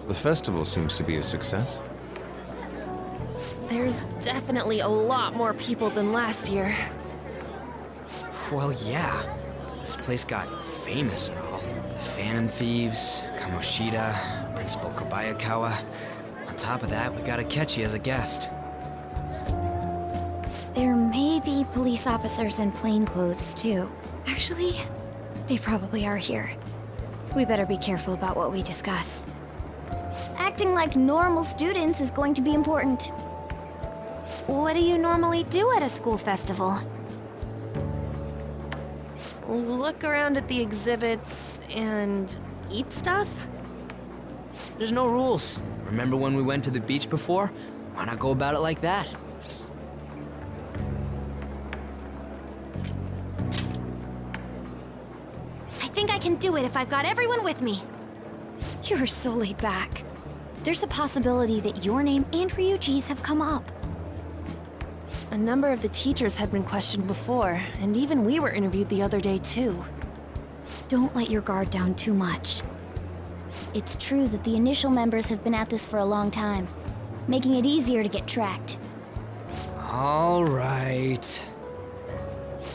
The festival seems to be a success. There's definitely a lot more people than last year. Well, yeah. This place got famous and all. Phantom Thieves, Kamoshida, Principal Kobayakawa. On top of that, we got Akechi as a guest. There may be police officers in plain clothes, too. Actually, they probably are here. We better be careful about what we discuss. Acting like normal students is going to be important. What do you normally do at a school festival? Look around at the exhibits and eat stuff? There's no rules. Remember when we went to the beach before? Why not go about it like that? I think I can do it if I've got everyone with me. You're so laid back. There's a possibility that your name and Ryuji's have come up. A number of the teachers had been questioned before, and even we were interviewed the other day too. Don't let your guard down too much. It's true that the initial members have been at this for a long time, making it easier to get tracked. All right.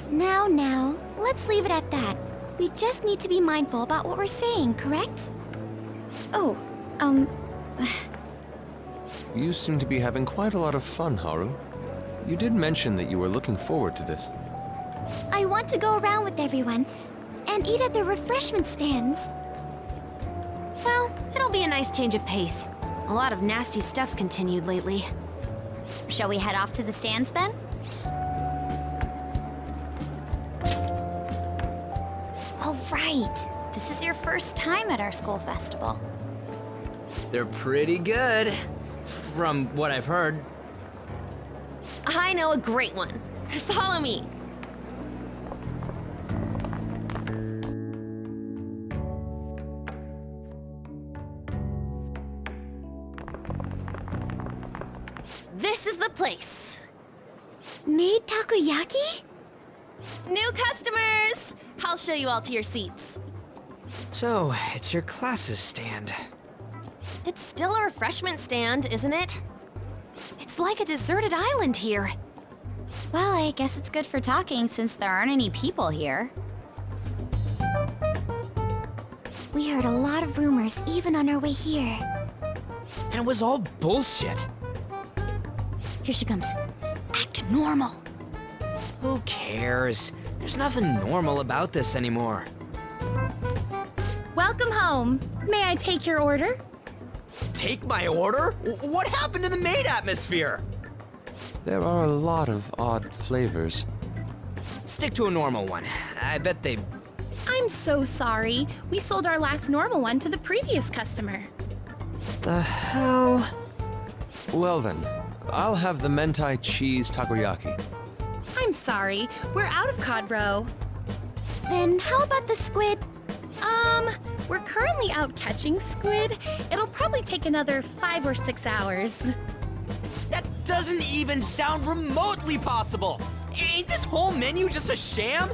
Now, let's leave it at that. We just need to be mindful about what we're saying, correct? Oh, You seem to be having quite a lot of fun, Haru. You did mention that you were looking forward to this. I want to go around with everyone and eat at the refreshment stands. Well, it'll be a nice change of pace. A lot of nasty stuff's continued lately. Shall we head off to the stands then? all right. This is your first time at our school festival. They're pretty good, from what I've heard. I know a great one. Follow me. This is the place. Made takoyaki? New customers! I'll show you all to your seats. So, it's your class's stand. It's still a refreshment stand, isn't it? It's like a deserted island here. Well, I guess it's good for talking since there aren't any people here. We heard a lot of rumors even on our way here. And it was all bullshit. Here she comes. Act normal. Who cares? There's nothing normal about this anymore. Welcome home. May I take your order? Take my order? What happened to the maid atmosphere? There are a lot of odd flavors. Stick to a normal one. I bet they... I'm so sorry. We sold our last normal one to the previous customer. The hell? Well then, I'll have the mentai cheese takoyaki. I'm sorry. We're out of cod roe. Then how about the squid? We're currently out catching squid. It'll probably take another 5 or 6 hours. That doesn't even sound remotely possible! Ain't this whole menu just a sham?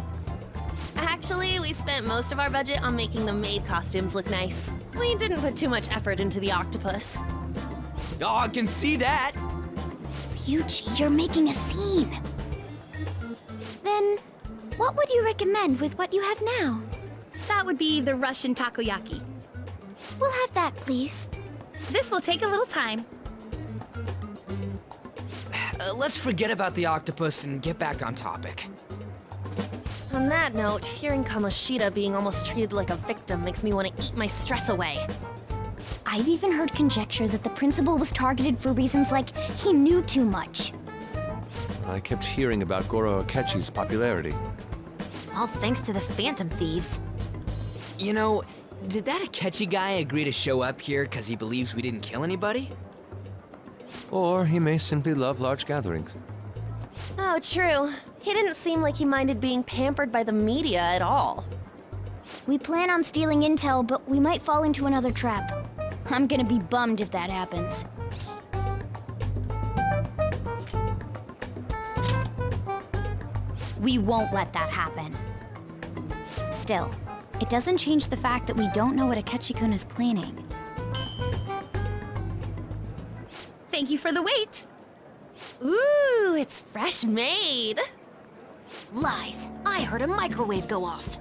Actually, we spent most of our budget on making the maid costumes look nice. We didn't put too much effort into the octopus. Oh, I can see that! Ryuji, you're making a scene. Then, what would you recommend with what you have now? That would be the Russian takoyaki. We'll have that, please. This will take a little time. Let's forget about the octopus and get back on topic. On that note, hearing Kamoshida being almost treated like a victim makes me want to eat my stress away. I've even heard conjecture that the principal was targeted for reasons like he knew too much. I kept hearing about Goro Akechi's popularity. All thanks to the Phantom Thieves. You know, did that Akechi guy agree to show up here because he believes we didn't kill anybody? Or he may simply love large gatherings. Oh, true. He didn't seem like he minded being pampered by the media at all. We plan on stealing intel, but we might fall into another trap. I'm gonna be bummed if that happens. We won't let that happen. Still, it doesn't change the fact that we don't know what Akechi-kun is planning. Thank you for the wait. Ooh, it's fresh made. Lies. I heard a microwave go off.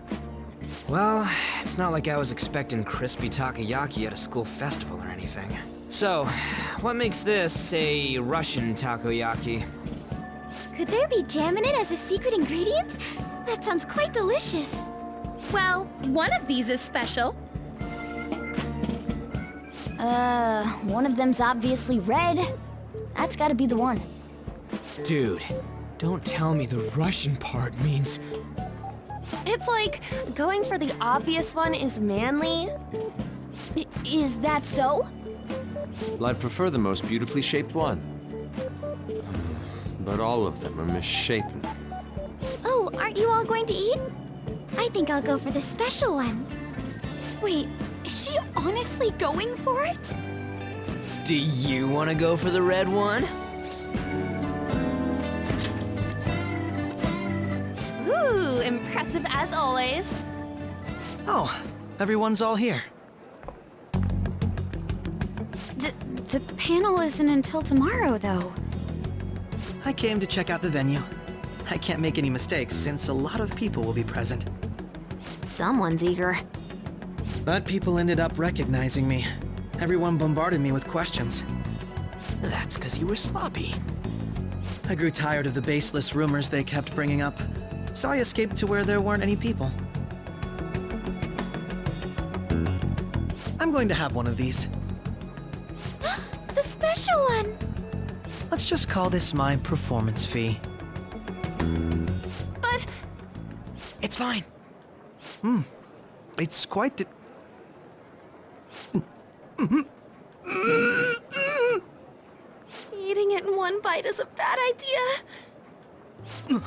Well, it's not like I was expecting crispy takoyaki at a school festival or anything. So, what makes this a Russian takoyaki? Could there be jam in it as a secret ingredient? That sounds quite delicious. Well, one of these is special. One of them's obviously red. That's gotta be the one. Dude, don't tell me the Russian part means... It's like going for the obvious one is manly. Is that so? Well, I'd prefer the most beautifully shaped one. But all of them are misshapen. Oh, aren't you all going to eat? I think I'll go for the special one. Wait, is she honestly going for it? Do you want to go for the red one? Ooh, impressive as always. Oh, everyone's all here. The panel isn't until tomorrow, though. I came to check out the venue. I can't make any mistakes since a lot of people will be present. Someone's eager. But people ended up recognizing me. Everyone bombarded me with questions. That's because you were sloppy. I grew tired of the baseless rumors they kept bringing up, so I escaped to where there weren't any people. I'm going to have one of these. The special one! Let's just call this my performance fee. But It's fine. It's quite the... eating it in one bite is a bad idea.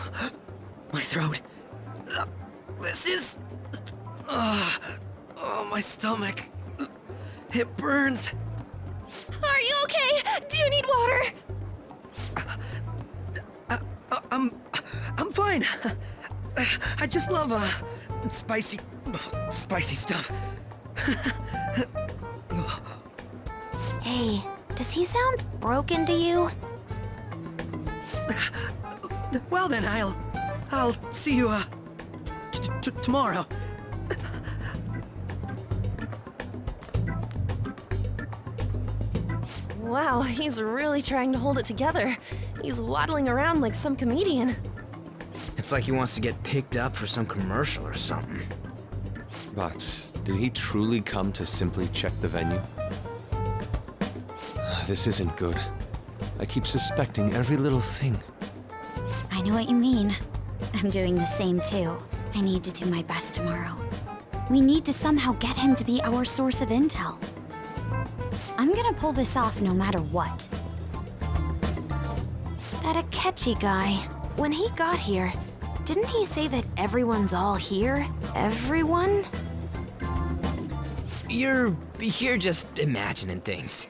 My throat. This is... oh, my stomach. It burns. Are you okay? Do you need water? I'm fine. I just love, spicy stuff. Hey, does he sound broken to you? Well then, I'll see you, tomorrow. Wow, he's really trying to hold it together. He's waddling around like some comedian. It's like he wants to get picked up for some commercial or something. But did he truly come to simply check the venue? This isn't good. I keep suspecting every little thing. I know what you mean. I'm doing the same too. I need to do my best tomorrow. We need to somehow get him to be our source of intel. I'm gonna pull this off no matter what. That Akechi guy, when he got here, didn't he say that everyone's all here? Everyone? You're just imagining things.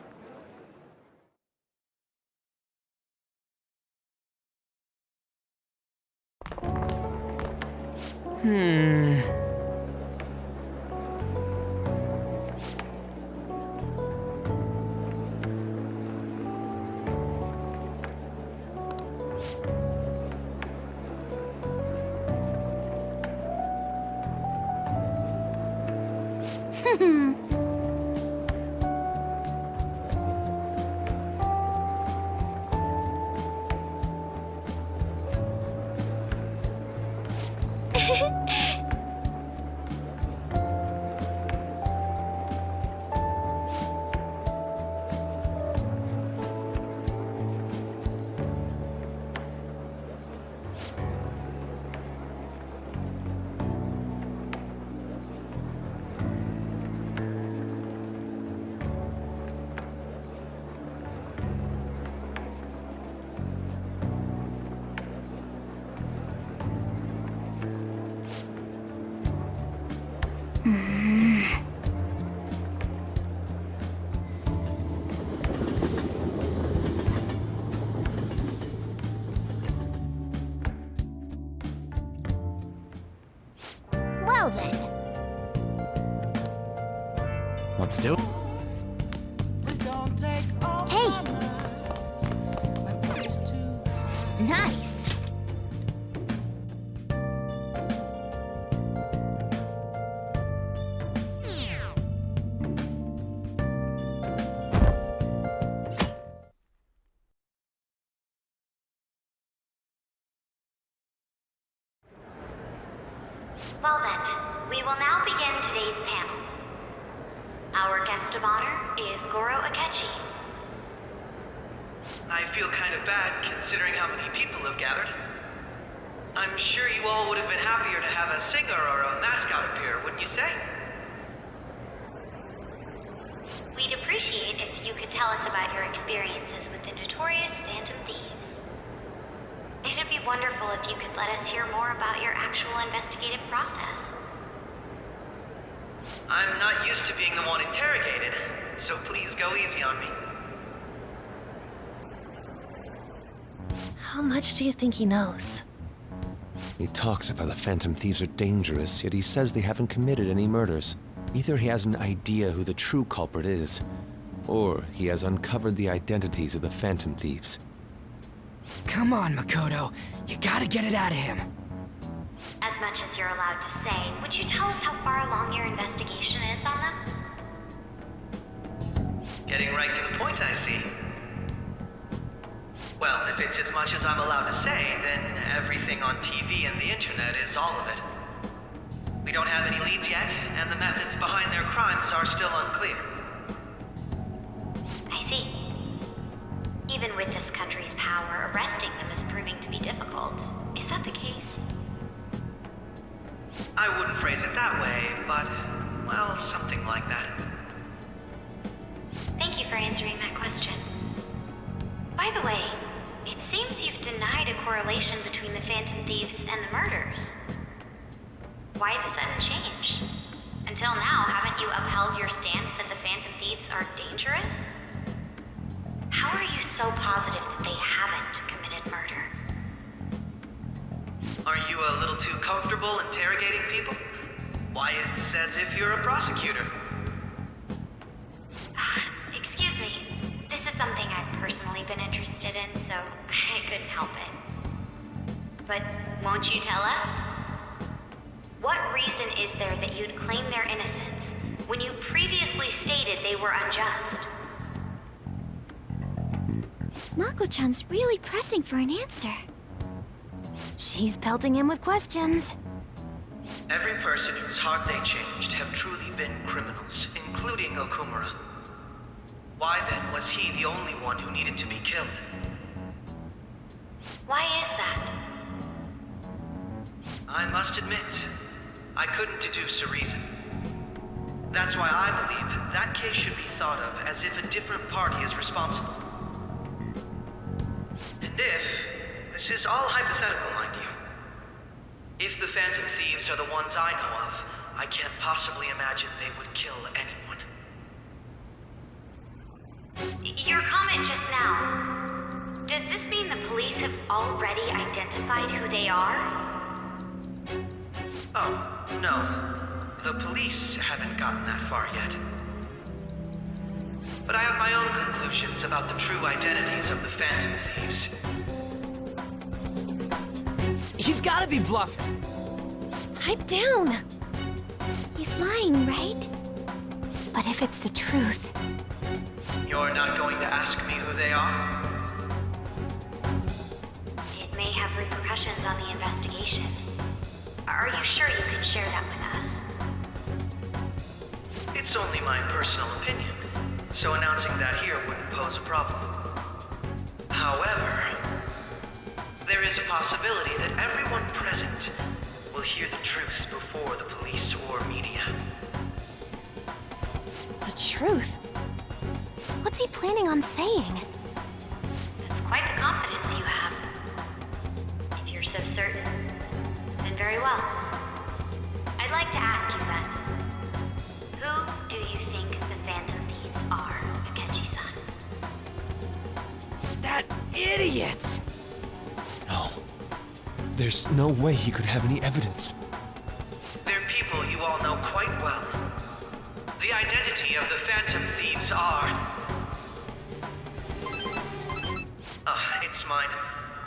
Well then. Let's do it. Hey, Nice! Well then, we will now begin today's panel. Our guest of honor is Goro Akechi. I feel kind of bad considering how many people have gathered. I'm sure you all would have been happier to have a singer or a mascot appear, wouldn't you say? We'd appreciate if you could tell us about your experiences with the notorious Phantom Thieves. It'd be wonderful if you could let us hear more about your actual investigative process. I'm not used to being the one interrogated, so please go easy on me. How much do you think he knows? He talks about the Phantom Thieves are dangerous, yet he says they haven't committed any murders. Either he has an idea who the true culprit is, or he has uncovered the identities of the Phantom Thieves. Come on, Makoto. You gotta get it out of him. As much as you're allowed to say, would you tell us how far along your investigation is on them? Getting right to the point, I see. Well, if it's as much as I'm allowed to say, then everything on TV and the internet is all of it. We don't have any leads yet, and the methods behind their crimes are still unclear. I see. Even with this country's power, arresting them is proving to be difficult. Is that the case? I wouldn't phrase it that way, but, well, something like that. Thank you for answering that question. By the way, it seems you've denied a correlation between the Phantom Thieves and the murders. Why the sudden change? Until now, haven't you upheld your stance that the Phantom Thieves are dangerous? How are you so positive that they haven't committed murder? Aren't you a little too comfortable interrogating people? Why, it's as if you're a prosecutor. Excuse me. This is something I've personally been interested in, so I couldn't help it. But won't you tell us? What reason is there that you'd claim their innocence when you previously stated they were unjust? Mako-chan's really pressing for an answer. She's pelting him with questions. Every person whose heart they changed have truly been criminals, including Okumura. Why then was he the only one who needed to be killed? Why is that? I must admit, I couldn't deduce a reason. That's why I believe that case should be thought of as if a different party is responsible. And if, this is all hypothetical, mind you, if the Phantom Thieves are the ones I know of, I can't possibly imagine they would kill anyone. Your comment just now, does this mean the police have already identified who they are? Oh, no. The police haven't gotten that far yet. But I have my own conclusions about the true identities of the Phantom Thieves. He's gotta be bluffing. Pipe down. He's lying, right? But if it's the truth... You're not going to ask me who they are? It may have repercussions on the investigation. Are you sure you can share that with us? It's only my personal opinion, so announcing that here wouldn't pose a problem. However, there is a possibility that everyone present will hear the truth before the police or media. The truth? What's he planning on saying? That's quite the confidence you have. If you're so certain, then very well. I'd like to ask you then, who do you think the Phantom Thieves are, Akechi-san? That idiot! No. There's no way he could have any evidence. They're people you all know quite well. The identity of the Phantom Thieves are... it's mine.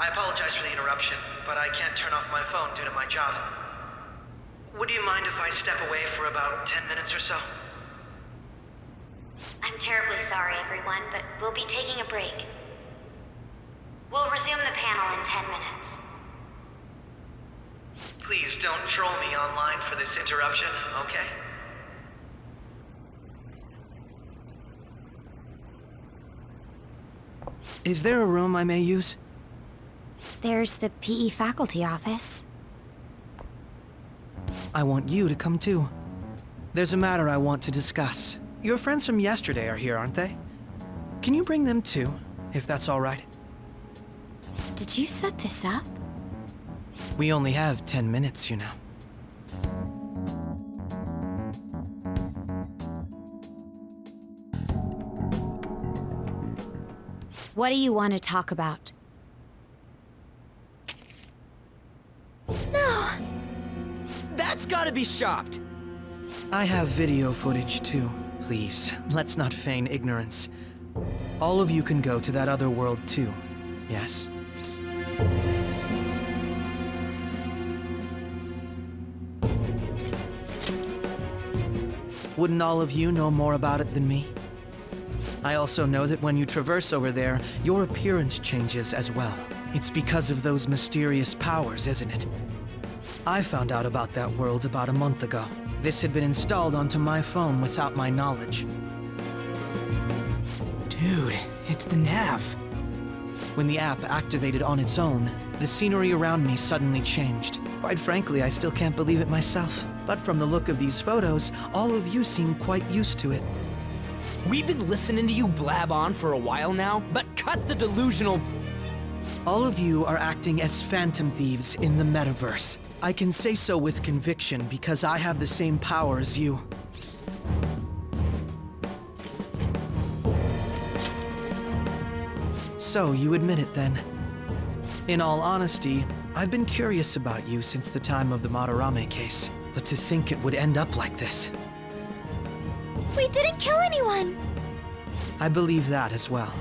I apologize for the interruption, but I can't turn off my phone due to my job. Would you mind if I step away for about 10 minutes or so? I'm terribly sorry, everyone, but we'll be taking a break. We'll resume the panel in 10 minutes. Please don't troll me online for this interruption, okay? Is there a room I may use? There's the PE faculty office. I want you to come too. There's a matter I want to discuss. Your friends from yesterday are here, aren't they? Can you bring them too, if that's all right? Did you set this up? We only have 10 minutes, you know. What do you want to talk about? That's gotta be shopped! I have video footage too. Please, let's not feign ignorance. All of you can go to that other world too, yes? Wouldn't all of you know more about it than me? I also know that when you traverse over there, your appearance changes as well. It's because of those mysterious powers, isn't it? I found out about that world about a month ago. This had been installed onto my phone without my knowledge. Dude, it's the nav. When the app activated on its own, the scenery around me suddenly changed. Quite frankly, I still can't believe it myself. But from the look of these photos, all of you seem quite used to it. We've been listening to you blab on for a while now, but cut the delusional... All of you are acting as phantom thieves in the metaverse. I can say so with conviction because I have the same power as you. So, you admit it then. In all honesty, I've been curious about you since the time of the Madarame case. But to think it would end up like this. We didn't kill anyone! I believe that as well.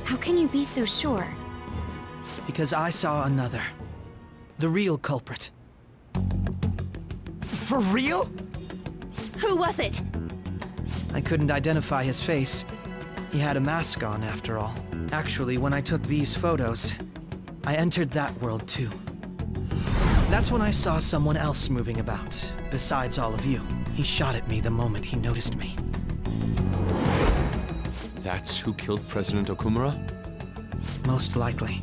How can you be so sure? Because I saw another. The real culprit. For real? Who was it? I couldn't identify his face. He had a mask on, after all. Actually, when I took these photos, I entered that world too. That's when I saw someone else moving about, besides all of you. He shot at me the moment he noticed me. That's who killed President Okumura? Most likely.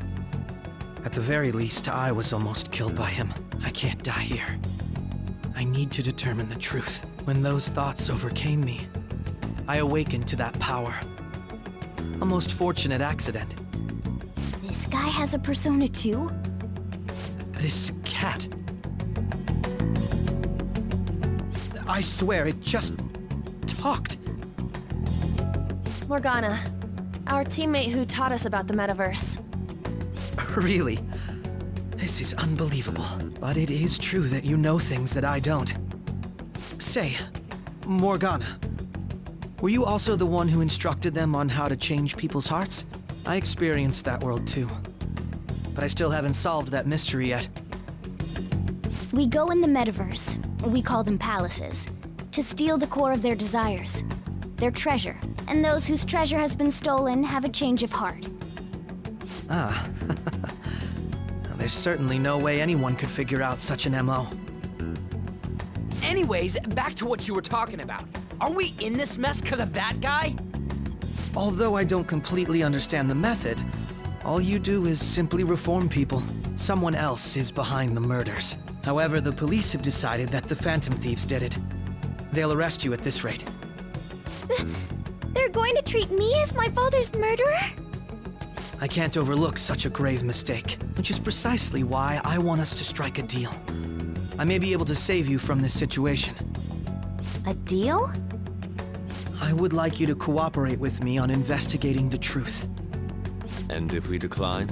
At the very least, I was almost killed by him. I can't die here. I need to determine the truth. When those thoughts overcame me, I awakened to that power. A most fortunate accident. This guy has a persona too? This cat. I swear, it just talked. Morgana, our teammate who taught us about the metaverse. Really? This is unbelievable. But it is true that you know things that I don't. Say, Morgana, were you also the one who instructed them on how to change people's hearts? I experienced that world too. But I still haven't solved that mystery yet. We go in the metaverse, we call them palaces, to steal the core of their desires, their treasure. And those whose treasure has been stolen have a change of heart. Ah. There's certainly no way anyone could figure out such an MO. Anyways, back to what you were talking about. Are we in this mess because of that guy? Although I don't completely understand the method, all you do is simply reform people. Someone else is behind the murders. However, the police have decided that the Phantom Thieves did it. They'll arrest you at this rate. They're going to treat me as my father's murderer? I can't overlook such a grave mistake, which is precisely why I want us to strike a deal. I may be able to save you from this situation. A deal? I would like you to cooperate with me on investigating the truth. And if we decline?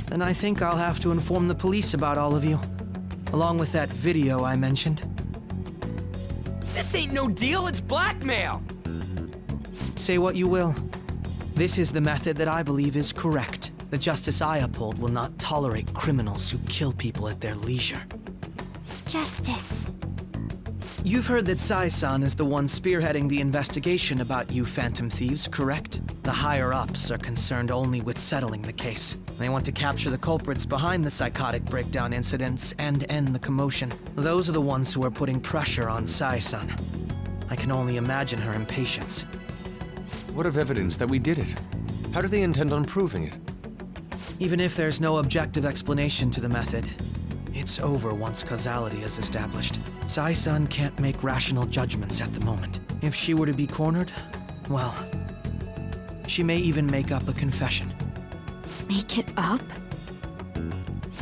Then I think I'll have to inform the police about all of you, along with that video I mentioned. This ain't no deal, it's blackmail! Say what you will. This is the method that I believe is correct. The justice I uphold will not tolerate criminals who kill people at their leisure. Justice. You've heard that Sai-san is the one spearheading the investigation about you Phantom Thieves, correct? The higher-ups are concerned only with settling the case. They want to capture the culprits behind the psychotic breakdown incidents and end the commotion. Those are the ones who are putting pressure on Sai-san. I can only imagine her impatience. What of evidence that we did it? How do they intend on proving it? Even if there's no objective explanation to the method, it's over once causality is established. Sai-san can't make rational judgments at the moment. If she were to be cornered, well, she may even make up a confession. Make it up?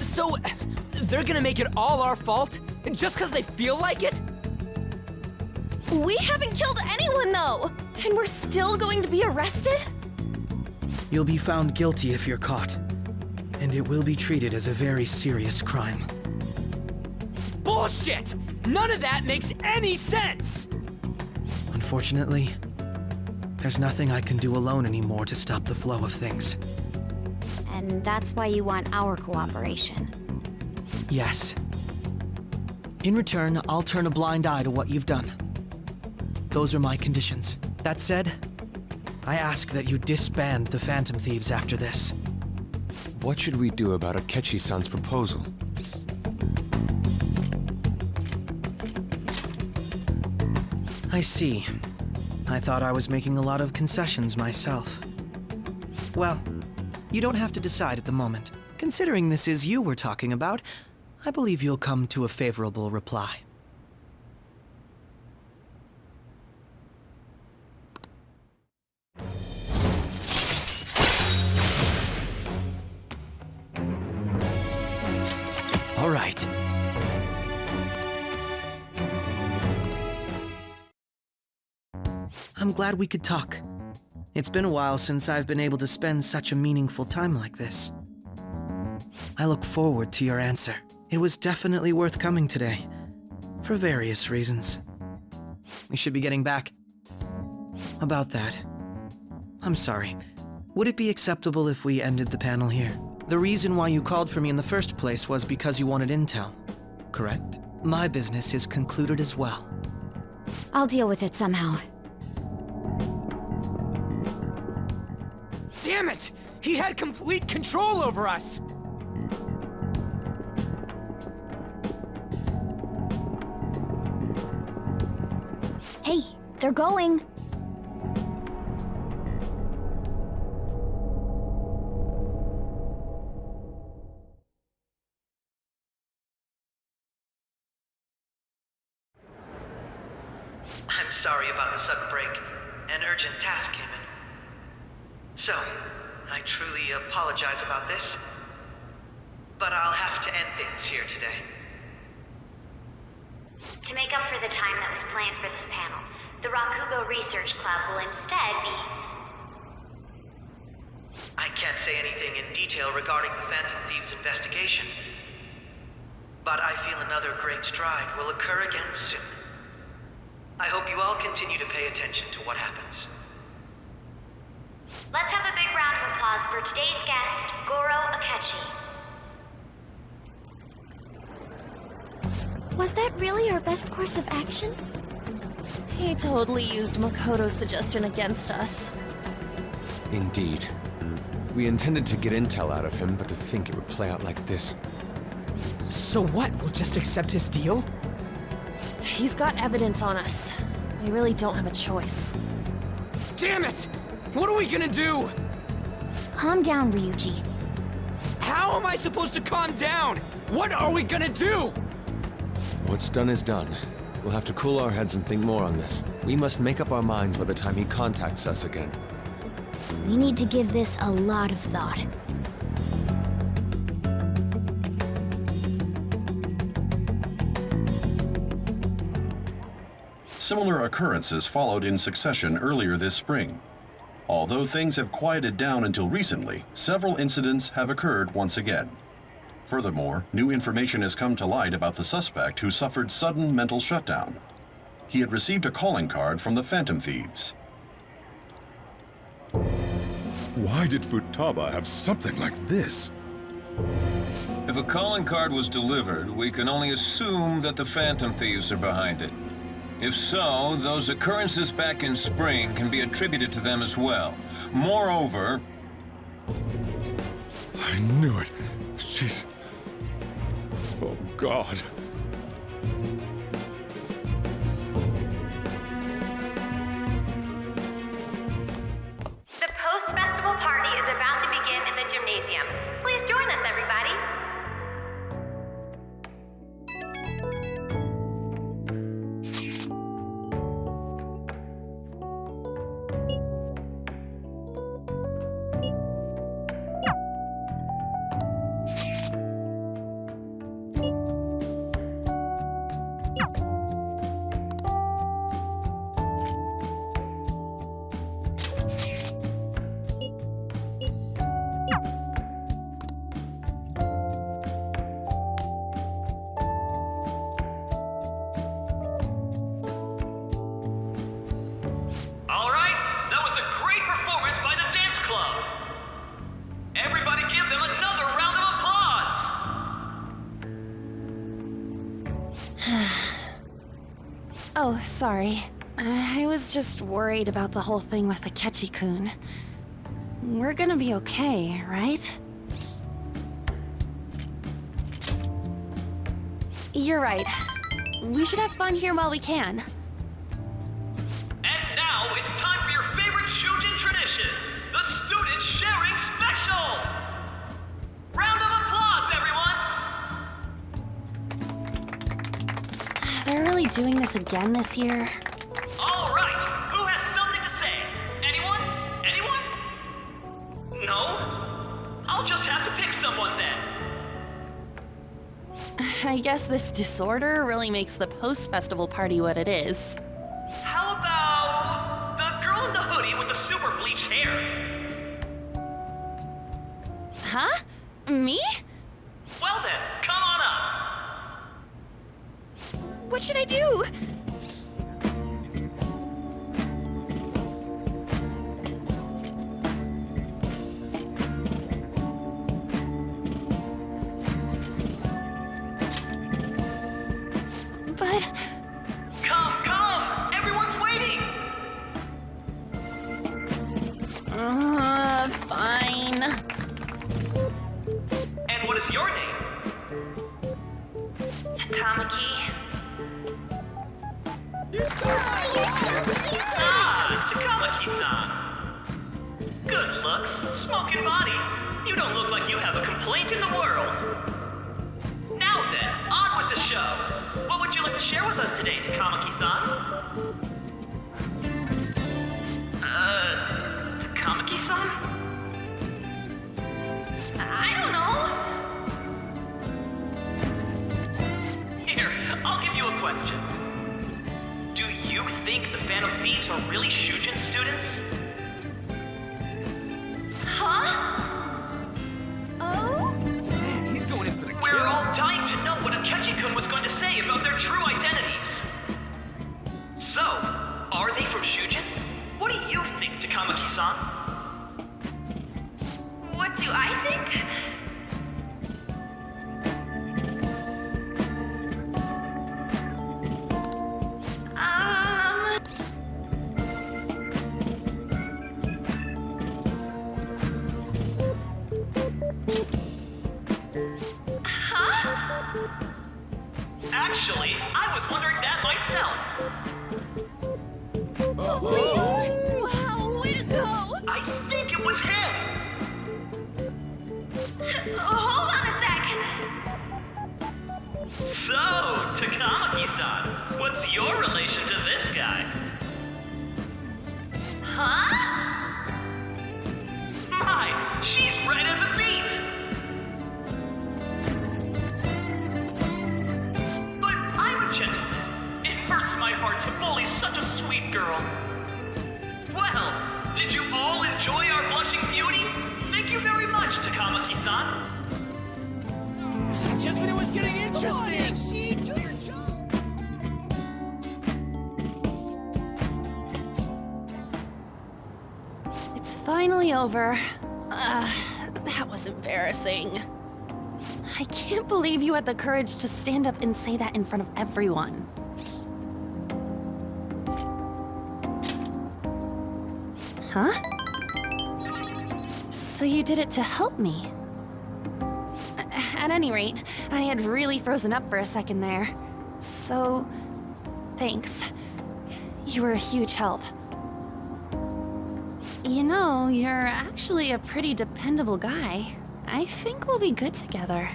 So, they're gonna make it all our fault? Just because they feel like it? We haven't killed anyone, though! And we're still going to be arrested? You'll be found guilty if you're caught, and it will be treated as a very serious crime. Bullshit! None of that makes any sense! Unfortunately, there's nothing I can do alone anymore to stop the flow of things. And that's why you want our cooperation. Yes. In return, I'll turn a blind eye to what you've done. Those are my conditions. That said, I ask that you disband the Phantom Thieves after this. What should we do about Akechi-san's proposal? I see. I thought I was making a lot of concessions myself. Well, you don't have to decide at the moment. Considering this is you we're talking about, I believe you'll come to a favorable reply. All right. I'm glad we could talk. It's been a while since I've been able to spend such a meaningful time like this. I look forward to your answer. It was definitely worth coming today, for various reasons. We should be getting back. About that, I'm sorry. Would it be acceptable if we ended the panel here? The reason why you called for me in the first place was because you wanted intel, correct? My business is concluded as well. I'll deal with it somehow. Damn it! He had complete control over us! Hey, they're going. I'm sorry about the sudden break. An urgent task came in. So, I truly apologize about this, but I'll have to end things here today. To make up for the time that was planned for this panel, the Rakugo Research Club will instead be... I can't say anything in detail regarding the Phantom Thieves investigation, but I feel another great stride will occur again soon. I hope you all continue to pay attention to what happens. Let's have a big round of applause for today's guest, Goro Akechi. Was that really our best course of action? He totally used Makoto's suggestion against us. Indeed. We intended to get intel out of him, but to think it would play out like this. So what? We'll just accept his deal? He's got evidence on us. We really don't have a choice. Damn it! What are we gonna do? Calm down, Ryuji. How am I supposed to calm down? What are we gonna do? What's done is done. We'll have to cool our heads and think more on this. We must make up our minds by the time he contacts us again. We need to give this a lot of thought. Similar occurrences followed in succession earlier this spring. Although things have quieted down until recently, several incidents have occurred once again. Furthermore, new information has come to light about the suspect who suffered sudden mental shutdown. He had received a calling card from the Phantom Thieves. Why did Futaba have something like this? If a calling card was delivered, we can only assume that the Phantom Thieves are behind it. If so, those occurrences back in spring can be attributed to them as well. Moreover... I knew it. She's... Oh, God. The post-festival party is about to begin in the gymnasium. Please join us, everybody. Oh, sorry. I was just worried about the whole thing with Akechi-kun. We're gonna be okay, right? You're right. We should have fun here while we can. And now it's time for your favorite Shujin tradition, the Student Sharing Special! Round of applause, everyone! They're really doing this again this year? All right, who has something to say? Anyone? Anyone? No? I'll just have to pick someone then. I guess this disorder really makes the post-festival party what it is. How about the girl in the hoodie with the super bleached hair? Huh? Me? Well then, come on up. What should I do? But... Come! Everyone's waiting! Fine. And what is your name? Takamaki. Takamaki-san. Good looks, smoking body. You don't look like you have a complaint in the world. Now then, on with the show. What would you like to share with us today, Takamaki-san? Takamaki-san? I don't know. Here, I'll give you a question. Do you think the Phantom Thieves are really Shujin students? Huh? Oh? Man, he's going in for the We're all dying to know what Akechi-kun was going to say about their true identities. So, are they from Shujin? What do you think, Takamaki-san? What do I think? Actually, I was wondering that myself. Wow, way to go! I think it was him. Hold on a sec. So, Takamaki-san, what's your relation to this guy? Huh? My, she's red as a beet! But I'm a gentleman. It hurts my heart to bully such a sweet girl. Well, did you all enjoy our blushing beauty? Thank you very much, Takamaki-san. Just when it was getting interesting! Come on, MC, do your job! It's finally over. That was embarrassing. I can't believe you had the courage to stand up and say that in front of everyone. Huh? So you did it to help me? At any rate, I had really frozen up for a second there. So, thanks. You were a huge help. You know, you're actually a pretty dependable guy. I think we'll be good together.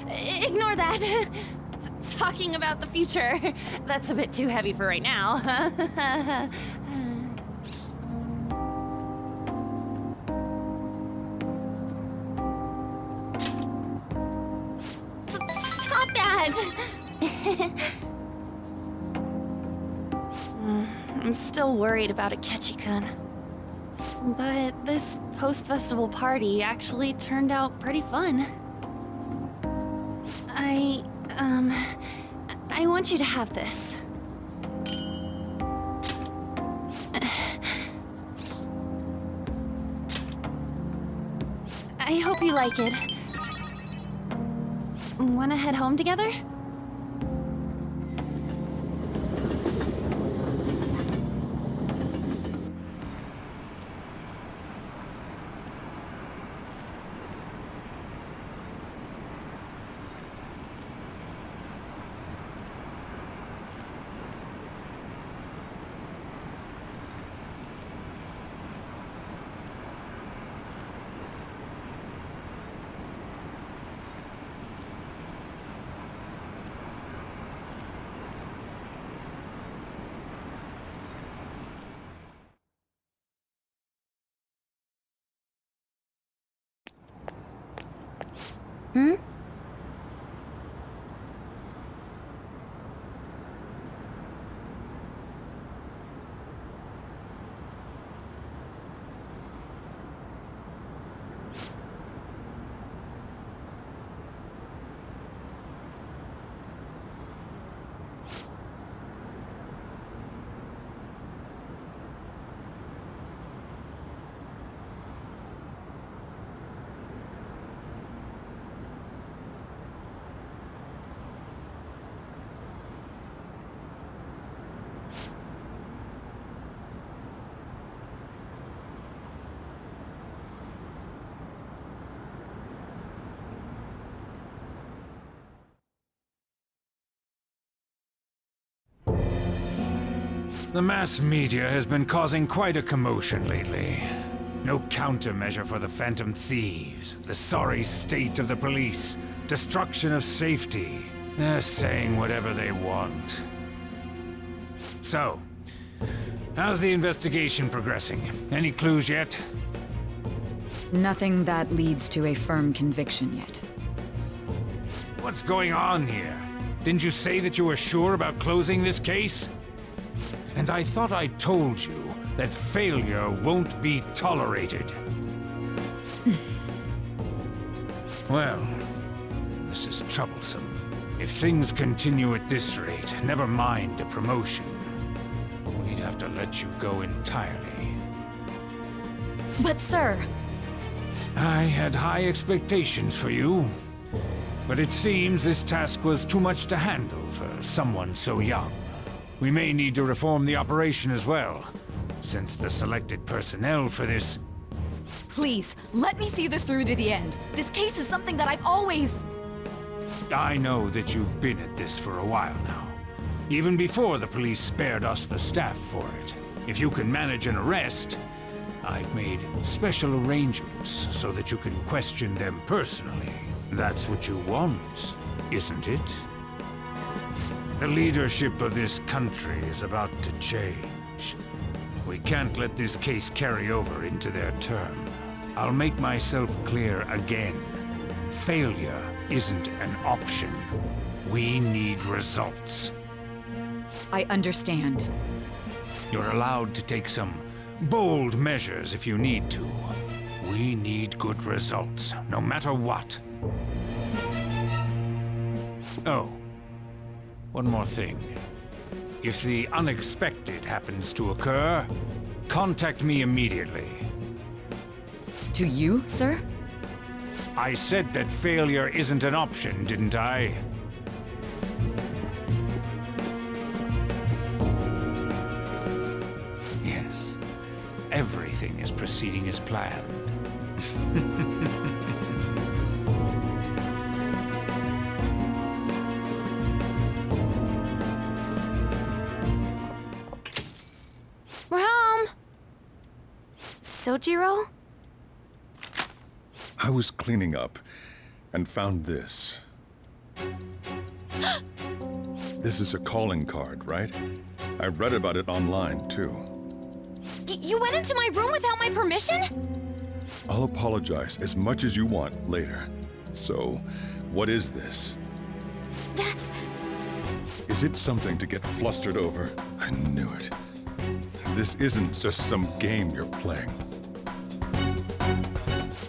Ignore that. Talking about the future. That's a bit too heavy for right now. Stop that! I'm still worried about Akechi-kun. But this post-festival party actually turned out pretty fun. I want you to have this. I hope you like it. Wanna head home together? Hmm? The mass media has been causing quite a commotion lately. No countermeasure for the Phantom Thieves, the sorry state of the police, destruction of safety. They're saying whatever they want. So, how's the investigation progressing? Any clues yet? Nothing that leads to a firm conviction yet. What's going on here? Didn't you say that you were sure about closing this case? And I thought I told you that failure won't be tolerated. Well, this is troublesome. If things continue at this rate, never mind a promotion. We'd have to let you go entirely. But sir... I had high expectations for you. But it seems this task was too much to handle for someone so young. We may need to reform the operation as well, since the selected personnel for this... Please, let me see this through to the end. This case is something that I've always... I know that you've been at this for a while now. Even before the police spared us the staff for it. If you can manage an arrest, I've made special arrangements so that you can question them personally. That's what you want, isn't it? The leadership of this country is about to change. We can't let this case carry over into their term. I'll make myself clear again. Failure isn't an option. We need results. I understand. You're allowed to take some bold measures if you need to. We need good results, no matter what. Oh. One more thing. If the unexpected happens to occur, contact me immediately. To you, sir? I said that failure isn't an option, didn't I? Yes. Everything is proceeding as planned. Rom! Sojiro? I was cleaning up and found this. This is a calling card, right? I read about it online, too. You went into my room without my permission? I'll apologize as much as you want later. So, what is this? That's... Is it something to get flustered over? I knew it. This isn't just some game you're playing.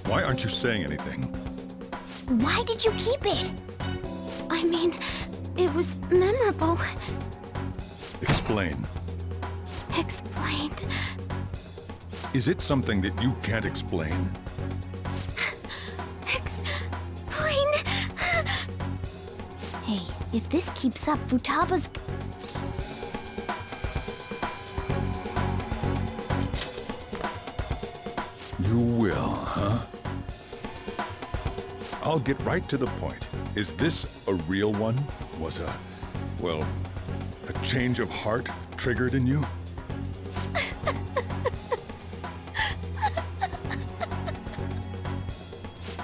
Why aren't you saying anything? Why did you keep it? I mean, it was memorable. Explain. Explain. Is it something that you can't explain? Explain. Hey, if this keeps up, Futaba's... You will, huh? I'll get right to the point. Is this a real one? Was well, a change of heart triggered in you?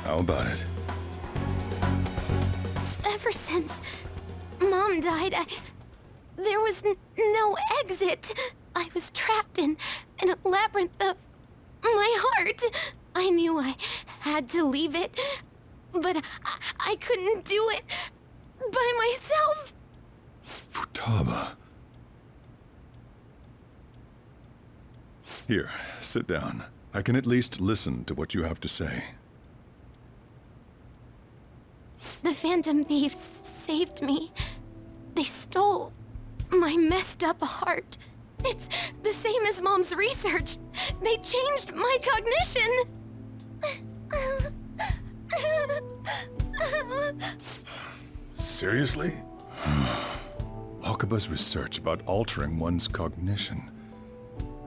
How about it? Ever since Mom died, there was no exit. I was trapped in a labyrinth of my heart. I knew I had to leave it, but I couldn't do it by myself. Futaba. Here, sit down. I can at least listen to what you have to say. The Phantom Thieves saved me. They stole my messed up heart. It's the same as Mom's research. They changed my cognition. Seriously? Wakaba's research about altering one's cognition.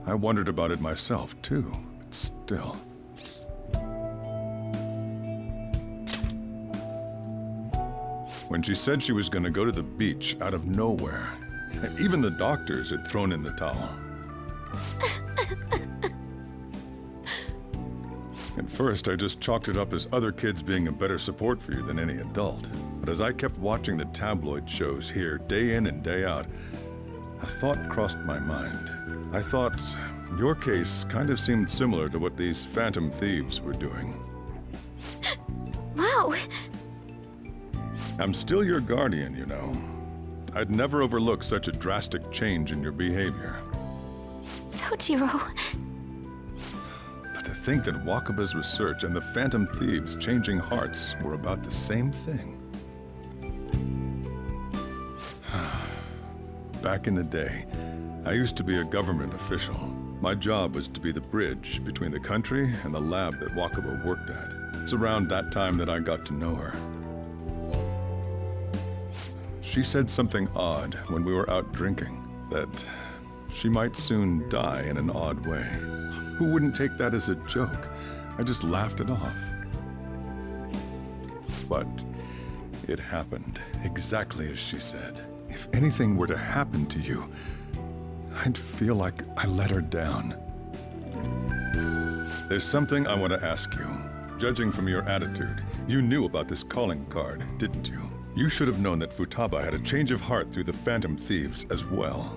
I wondered about it myself, too, but still. When she said she was gonna go to the beach out of nowhere, even the doctors had thrown in the towel. At first, I just chalked it up as other kids being a better support for you than any adult. But as I kept watching the tabloid shows here, day in and day out, a thought crossed my mind. I thought your case kind of seemed similar to what these Phantom Thieves were doing. Wow. I'm still your guardian, you know. I'd never overlook such a drastic change in your behavior. Sojiro. But to think that Wakaba's research and the Phantom Thieves' changing hearts were about the same thing. Back in the day, I used to be a government official. My job was to be the bridge between the country and the lab that Wakaba worked at. It's around that time that I got to know her. She said something odd when we were out drinking, that she might soon die in an odd way. Who wouldn't take that as a joke? I just laughed it off. But it happened exactly as she said. If anything were to happen to you, I'd feel like I let her down. There's something I want to ask you. Judging from your attitude, you knew about this calling card, didn't you? You should have known that Futaba had a change of heart through the Phantom Thieves as well.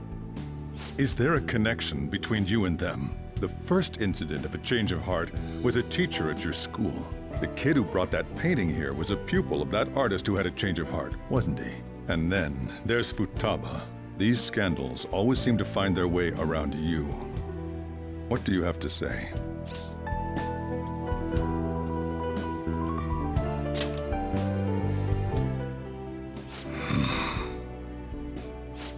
Is there a connection between you and them? The first incident of a change of heart was a teacher at your school. The kid who brought that painting here was a pupil of that artist who had a change of heart, wasn't he? And then there's Futaba. These scandals always seem to find their way around you. What do you have to say?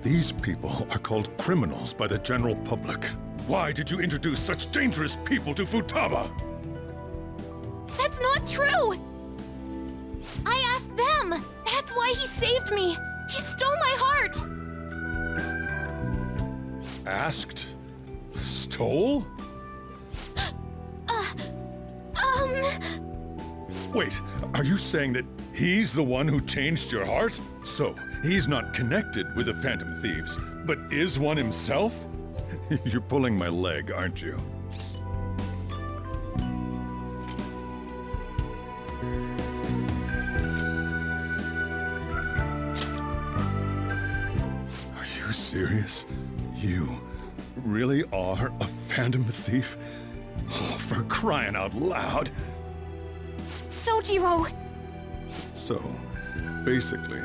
These people are called criminals by the general public. Why did you introduce such dangerous people to Futaba? That's not true! I asked them! That's why he saved me! He stole my heart! Asked? Stole? Wait, are you saying that he's the one who changed your heart? So, he's not connected with the Phantom Thieves, but is one himself? You're pulling my leg, aren't you? Are you serious? You really are a Phantom Thief? Oh, for crying out loud! Sojiro! So, basically,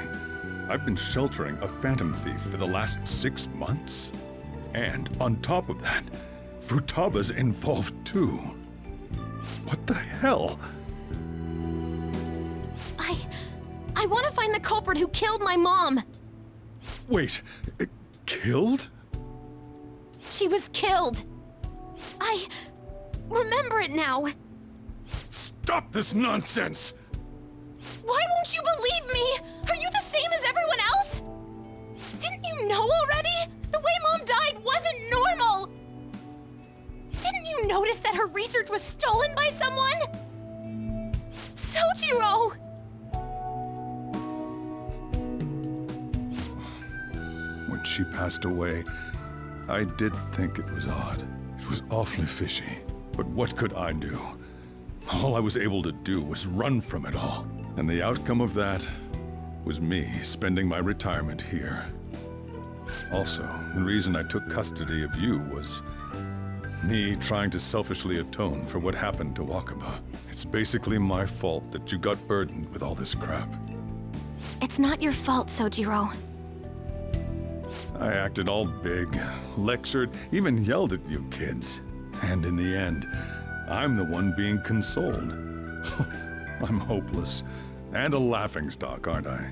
I've been sheltering a Phantom Thief for the last 6 months. And on top of that, Futaba's involved too. What the hell? I want to find the culprit who killed my mom! Wait, killed? She was killed! I remember it now! Stop this nonsense! Why won't you believe me? Are you the same as everyone else? Didn't you know already? The way Mom died wasn't normal! Didn't you notice that her research was stolen by someone? Sojiro! When she passed away, I did think it was odd. It was awfully fishy. But what could I do? All I was able to do was run from it all. And the outcome of that was me spending my retirement here. Also, the reason I took custody of you was me trying to selfishly atone for what happened to Wakaba. It's basically my fault that you got burdened with all this crap. It's not your fault, Sojiro. I acted all big, lectured, even yelled at you kids. And in the end, I'm the one being consoled. I'm hopeless. And a laughingstock, aren't I?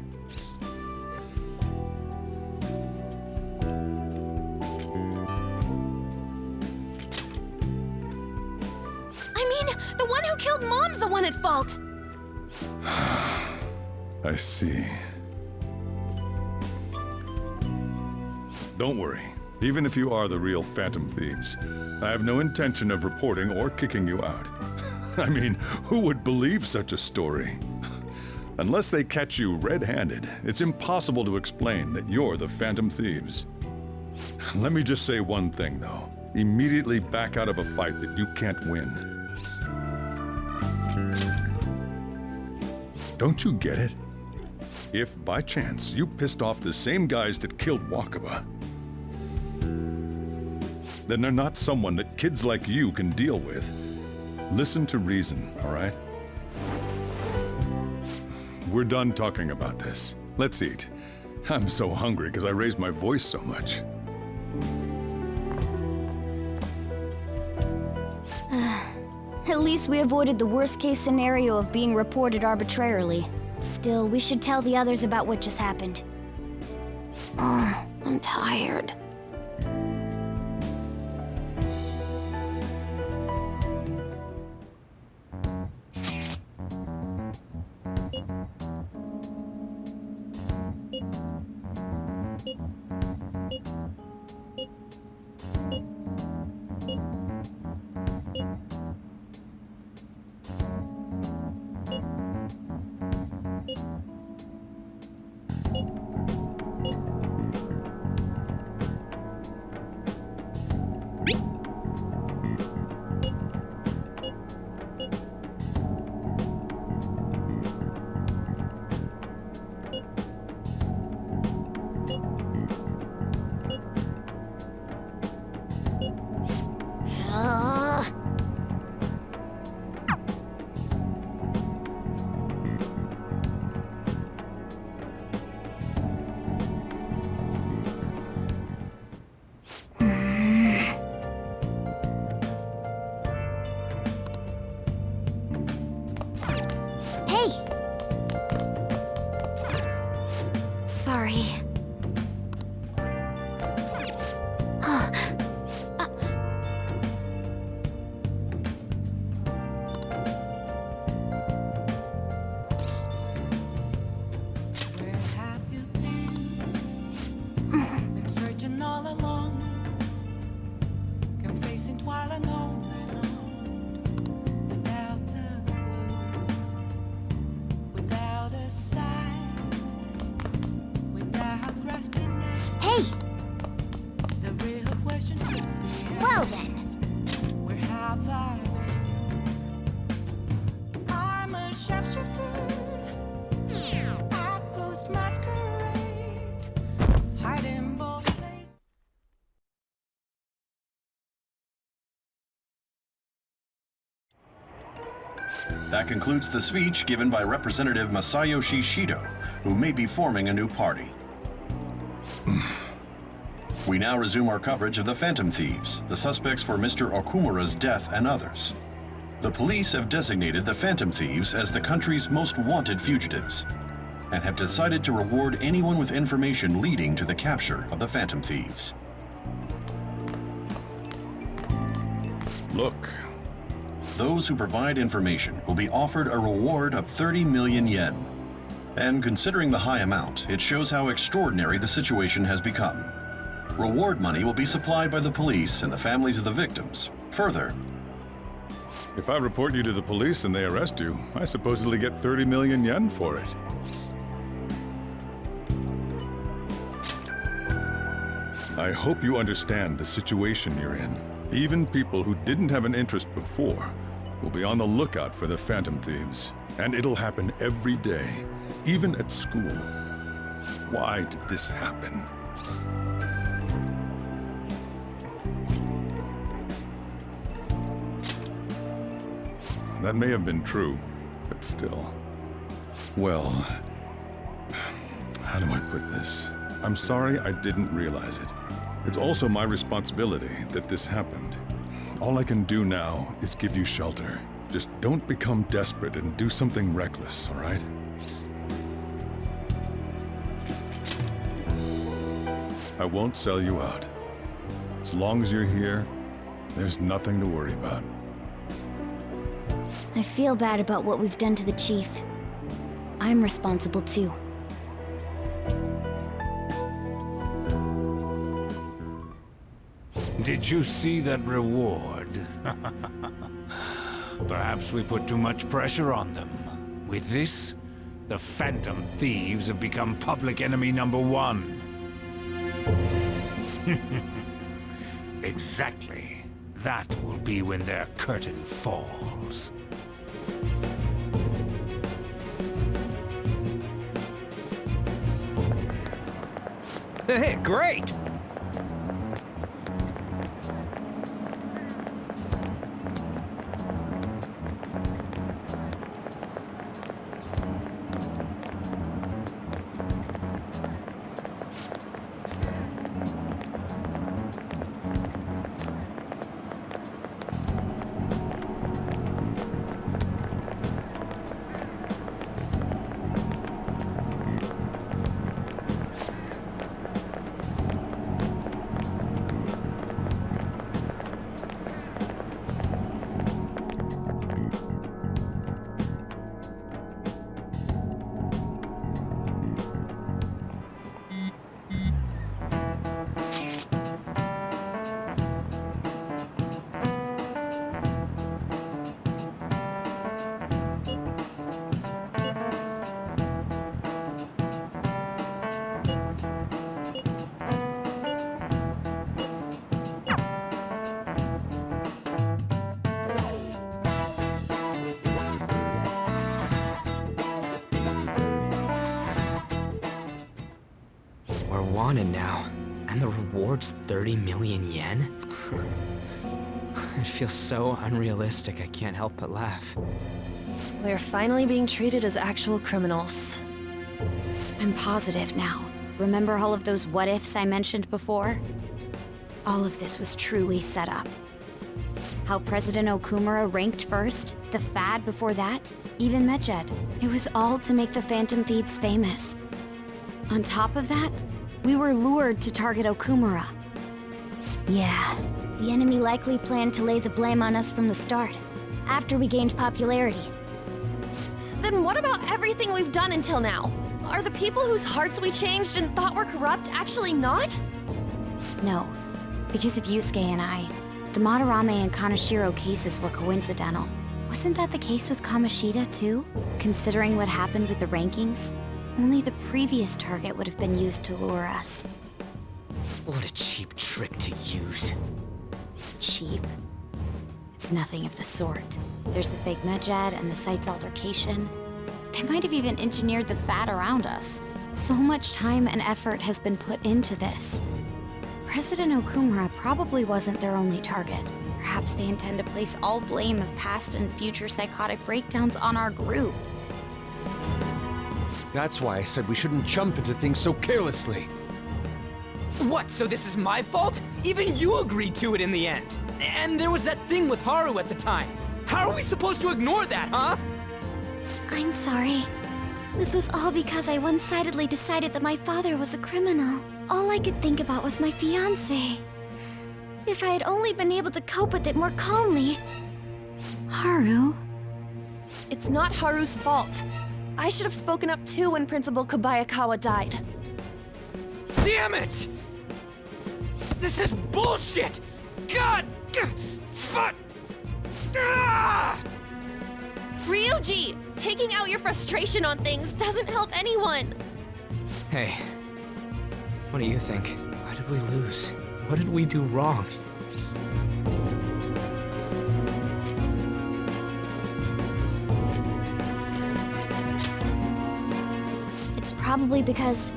I mean, the one who killed Mom's the one at fault! I see. Don't worry. Even if you are the real Phantom Thieves, I have no intention of reporting or kicking you out. I mean, who would believe such a story? Unless they catch you red-handed, it's impossible to explain that you're the Phantom Thieves. Let me just say one thing, though. Immediately back out of a fight that you can't win. Don't you get it? If, by chance, you pissed off the same guys that killed Wakaba, then they're not someone that kids like you can deal with. Listen to reason, all right? We're done talking about this. Let's eat. I'm so hungry because I raised my voice so much. At least we avoided the worst-case scenario of being reported arbitrarily. Still, we should tell the others about what just happened. I'm tired. Hey! Well then. That concludes the speech given by Representative Masayoshi Shido, who may be forming a new party. We now resume our coverage of the Phantom Thieves, the suspects for Mr. Okumura's death and others. The police have designated the Phantom Thieves as the country's most wanted fugitives, and have decided to reward anyone with information leading to the capture of the Phantom Thieves. Look. Those who provide information will be offered a reward of 30 million yen. And considering the high amount, it shows how extraordinary the situation has become. Reward money will be supplied by the police and the families of the victims. Further, If I report you to the police and they arrest you, I supposedly get 30 million yen for it. I hope you understand the situation you're in. Even people who didn't have an interest before will be on the lookout for the Phantom Thieves. And it'll happen every day, even at school. Why did this happen? That may have been true, but still. Well, how do I put this? I'm sorry I didn't realize it. It's also my responsibility that this happened. All I can do now is give you shelter. Just don't become desperate and do something reckless, all right? I won't sell you out. As long as you're here, there's nothing to worry about. I feel bad about what we've done to the chief. I'm responsible too. Did you see that reward? Perhaps we put too much pressure on them. With this, the Phantom Thieves have become public enemy #1. Exactly. That will be when their curtain falls. Hey, great! We're wanted now, and the reward's 30 million yen? It feels so unrealistic I can't help but laugh. We're finally being treated as actual criminals. I'm positive now. Remember all of those what-ifs I mentioned before? All of this was truly set up. How President Okumura ranked first, the Fad before that, even Medjed. It was all to make the Phantom Thieves famous. On top of that, we were lured to target Okumura. Yeah, the enemy likely planned to lay the blame on us from the start, after we gained popularity. Then what about everything we've done until now? Are the people whose hearts we changed and thought were corrupt actually not? No, because of Yusuke and I, If the Madarame and Kaneshiro cases were coincidental, wasn't that the case with Kamoshida too? Considering what happened with the rankings, only the previous target would have been used to lure us. What a cheap trick to use. Cheap? It's nothing of the sort. There's the fake Medjed and the site's altercation. They might have even engineered the fat around us. So much time and effort has been put into this. President Okumura probably wasn't their only target. Perhaps they intend to place all blame of past and future psychotic breakdowns on our group. That's why I said we shouldn't jump into things so carelessly. What, so this is my fault? Even you agreed to it in the end. And there was that thing with Haru at the time. How are we supposed to ignore that, huh? I'm sorry. This was all because I one-sidedly decided that my father was a criminal. All I could think about was my fiancé. If I had only been able to cope with it more calmly. Haru? It's not Haru's fault. I should have spoken up too when Principal Kobayakawa died. Damn it! This is bullshit! God! Fuck! Ah! Ryuji! Taking out your frustration on things doesn't help anyone! Hey, what do you think? Why did we lose? What did we do wrong? It's probably because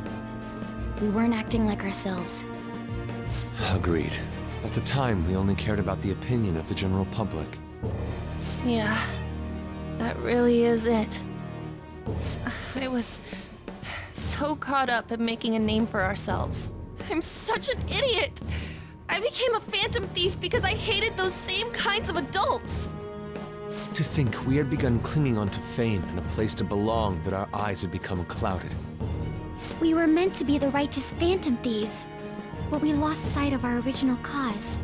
we weren't acting like ourselves. Agreed. At the time, we only cared about the opinion of the general public. Yeah, that really is it. I was so caught up in making a name for ourselves. I'm such an idiot! I became a phantom thief because I hated those same kinds of adults! To think we had begun clinging onto fame and a place to belong, that our eyes had become clouded. We were meant to be the righteous phantom thieves, but we lost sight of our original cause.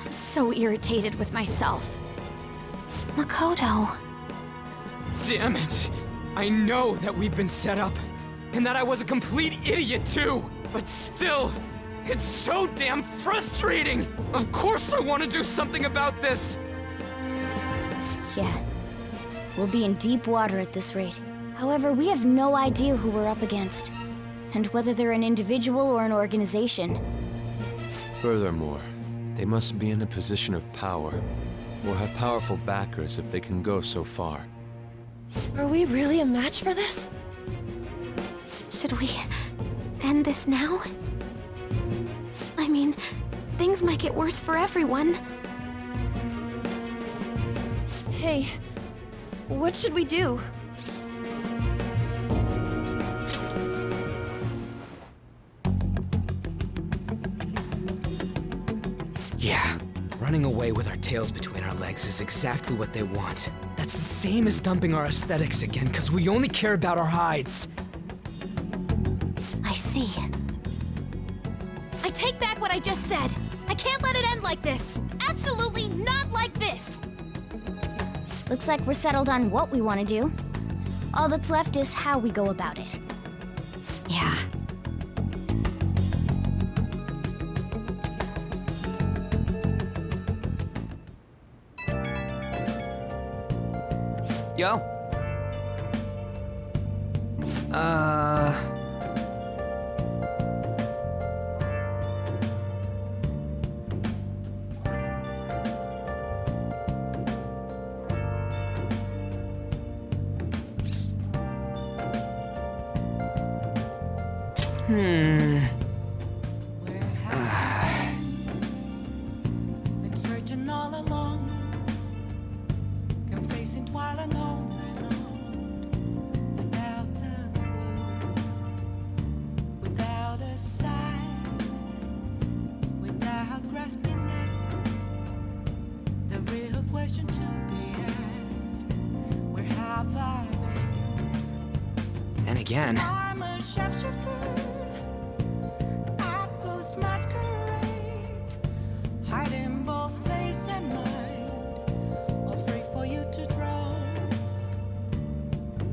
I'm so irritated with myself. Makoto. Damn it! I know that we've been set up, and that I was a complete idiot too! But still, it's so damn frustrating! Of course I want to do something about this! Yeah. We'll be in deep water at this rate. However, we have no idea who we're up against, and whether they're an individual or an organization. Furthermore, they must be in a position of power, or have powerful backers if they can go so far. Are we really a match for this? Should we end this now? I mean, things might get worse for everyone. Hey, what should we do? Yeah, running away with our tails between our legs is exactly what they want. That's the same as dumping our aesthetics again, because we only care about our hides. I see. I take back what I just said. I can't let it end like this. Absolutely not like this! Looks like we're settled on what we want to do. All that's left is how we go about it. Yeah. Yo. Been searching all along, confessing while alone and on, without a clue, without a sign, without grasping it. The real question to be asked: where have I been? And again. I'm a sharpshooter. Masquerade, hiding both face and mind, all free for you to draw.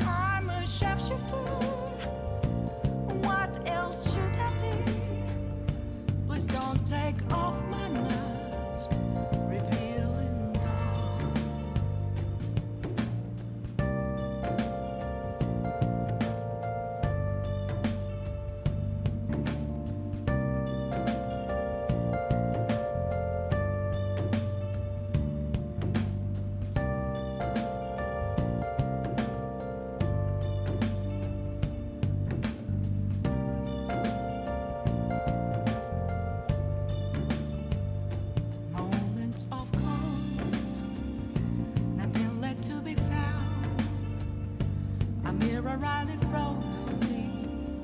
I'm a sharpshooter. What else should I be? Please don't take off my mask. are right in front of me.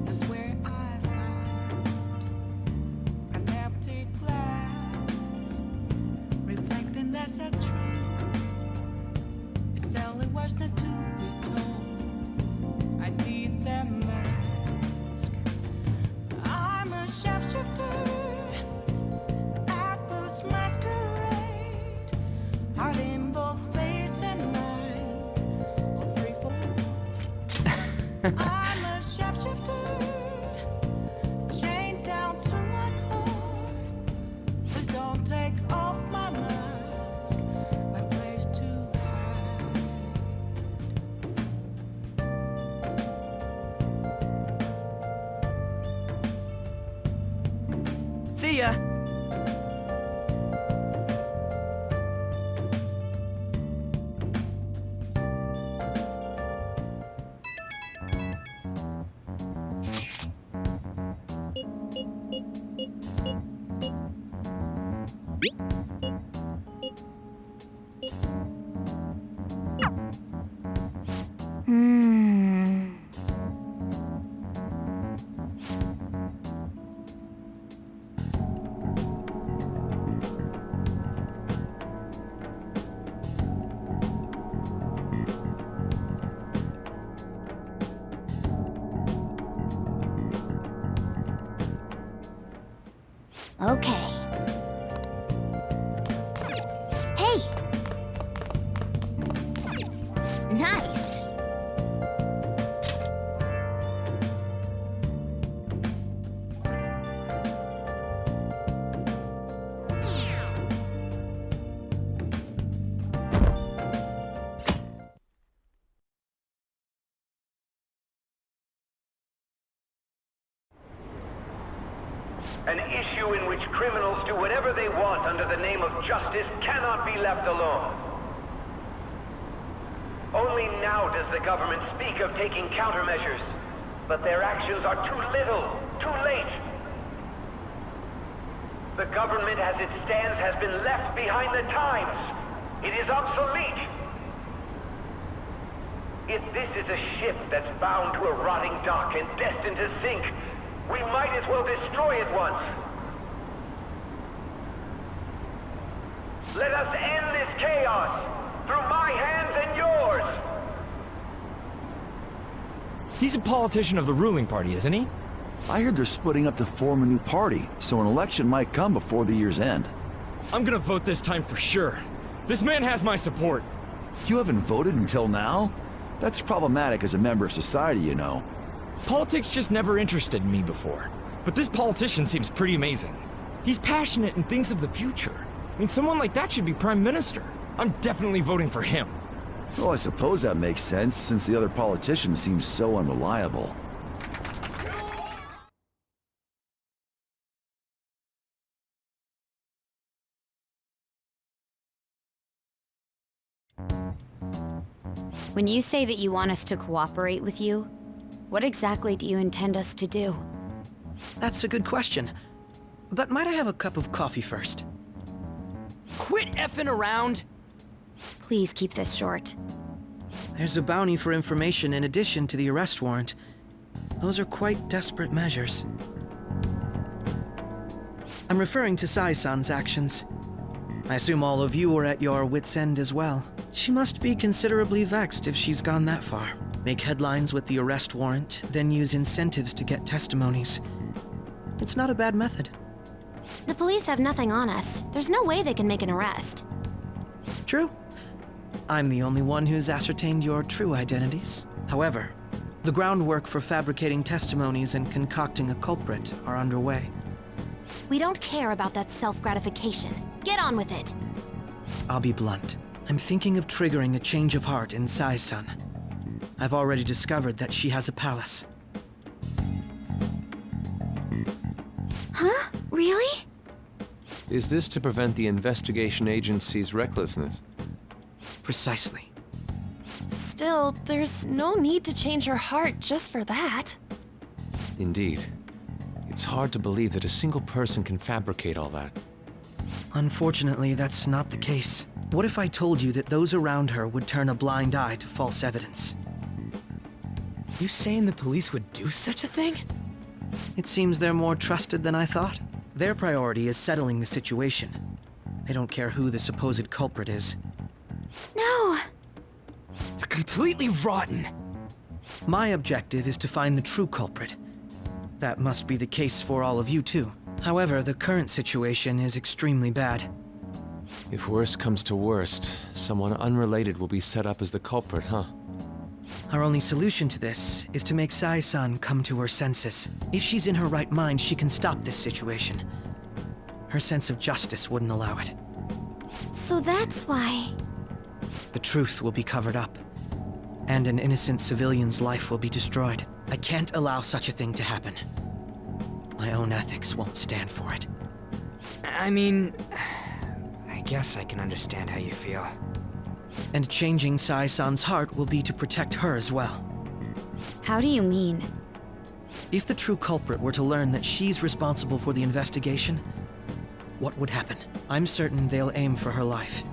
That's where I found an empty glass, reflecting that's a truth. It's telling what's not to be told. I need that mask. I'm a shapeshifter at this masquerade, heart in both face and mind. All three for I'm a shapeshifter, chained down to my core. Please don't take off my mask, my place to hide. See ya! Okay. Hey! Nice! An issue in which criminals do whatever they want under the name of justice cannot be left alone. Only now does the government speak of taking countermeasures, but their actions are too little, too late. The government as it stands has been left behind the times. It is obsolete. If this is a ship that's bound to a rotting dock and destined to sink, we might as well destroy it once. Let us end this chaos through my hands and yours. He's a politician of the ruling party, isn't he? I heard they're splitting up to form a new party, so an election might come before the year's end. I'm gonna vote this time for sure. This man has my support. You haven't voted until now? That's problematic as a member of society, you know. Politics just never interested me before. But this politician seems pretty amazing. He's passionate and thinks of the future. I mean, someone like that should be prime minister. I'm definitely voting for him. Well, I suppose that makes sense, since the other politician seems so unreliable. When you say that you want us to cooperate with you, what exactly do you intend us to do? That's a good question. But might I have a cup of coffee first? Quit effing around! Please keep this short. There's a bounty for information in addition to the arrest warrant. Those are quite desperate measures. I'm referring to Sai-san's actions. I assume all of you are at your wits' end as well. She must be considerably vexed if she's gone that far. Make headlines with the arrest warrant, then use incentives to get testimonies. It's not a bad method. The police have nothing on us. There's no way they can make an arrest. True. I'm the only one who's ascertained your true identities. However, the groundwork for fabricating testimonies and concocting a culprit are underway. We don't care about that self-gratification. Get on with it. I'll be blunt. I'm thinking of triggering a change of heart in Sai-san. I've already discovered that she has a palace. Huh? Really? Is this to prevent the investigation agency's recklessness? Precisely. Still, there's no need to change her heart just for that. Indeed. It's hard to believe that a single person can fabricate all that. Unfortunately, that's not the case. What if I told you that those around her would turn a blind eye to false evidence? You saying the police would do such a thing? It seems they're more trusted than I thought. Their priority is settling the situation. They don't care who the supposed culprit is. No! They're completely rotten! My objective is to find the true culprit. That must be the case for all of you too. However, the current situation is extremely bad. If worst comes to worst, someone unrelated will be set up as the culprit, huh? Our only solution to this is to make Sai-san come to her senses. If she's in her right mind, she can stop this situation. Her sense of justice wouldn't allow it. So that's why... The truth will be covered up, and an innocent civilian's life will be destroyed. I can't allow such a thing to happen. My own ethics won't stand for it. I mean, I guess I can understand how you feel. And changing Sai-san's heart will be to protect her as well. How do you mean? If the true culprit were to learn that she's responsible for the investigation, what would happen? I'm certain they'll aim for her life.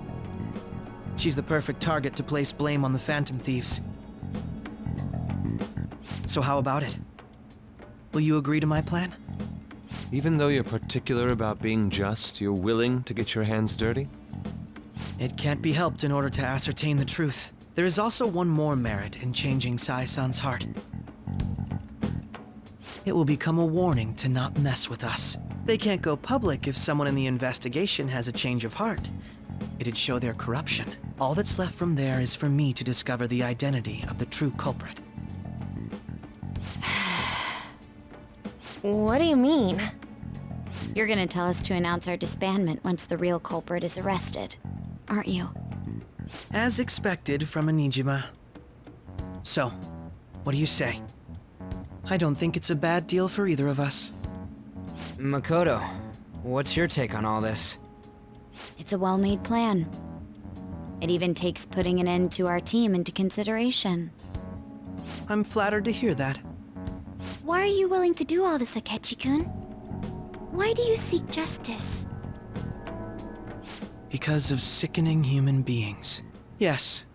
She's the perfect target to place blame on the Phantom Thieves. So how about it? Will you agree to my plan? Even though you're particular about being just, you're willing to get your hands dirty? It can't be helped in order to ascertain the truth. There is also one more merit in changing Sai-san's heart. It will become a warning to not mess with us. They can't go public if someone in the investigation has a change of heart. It'd show their corruption. All that's left from there is for me to discover the identity of the true culprit. What do you mean? You're gonna tell us to announce our disbandment once the real culprit is arrested, aren't you? As expected from Onijima. So, what do you say? I don't think it's a bad deal for either of us. Makoto, what's your take on all this? It's a well-made plan. It even takes putting an end to our team into consideration. I'm flattered to hear that. Why are you willing to do all this, Akechi-kun? Why do you seek justice? Because of sickening human beings. Yes.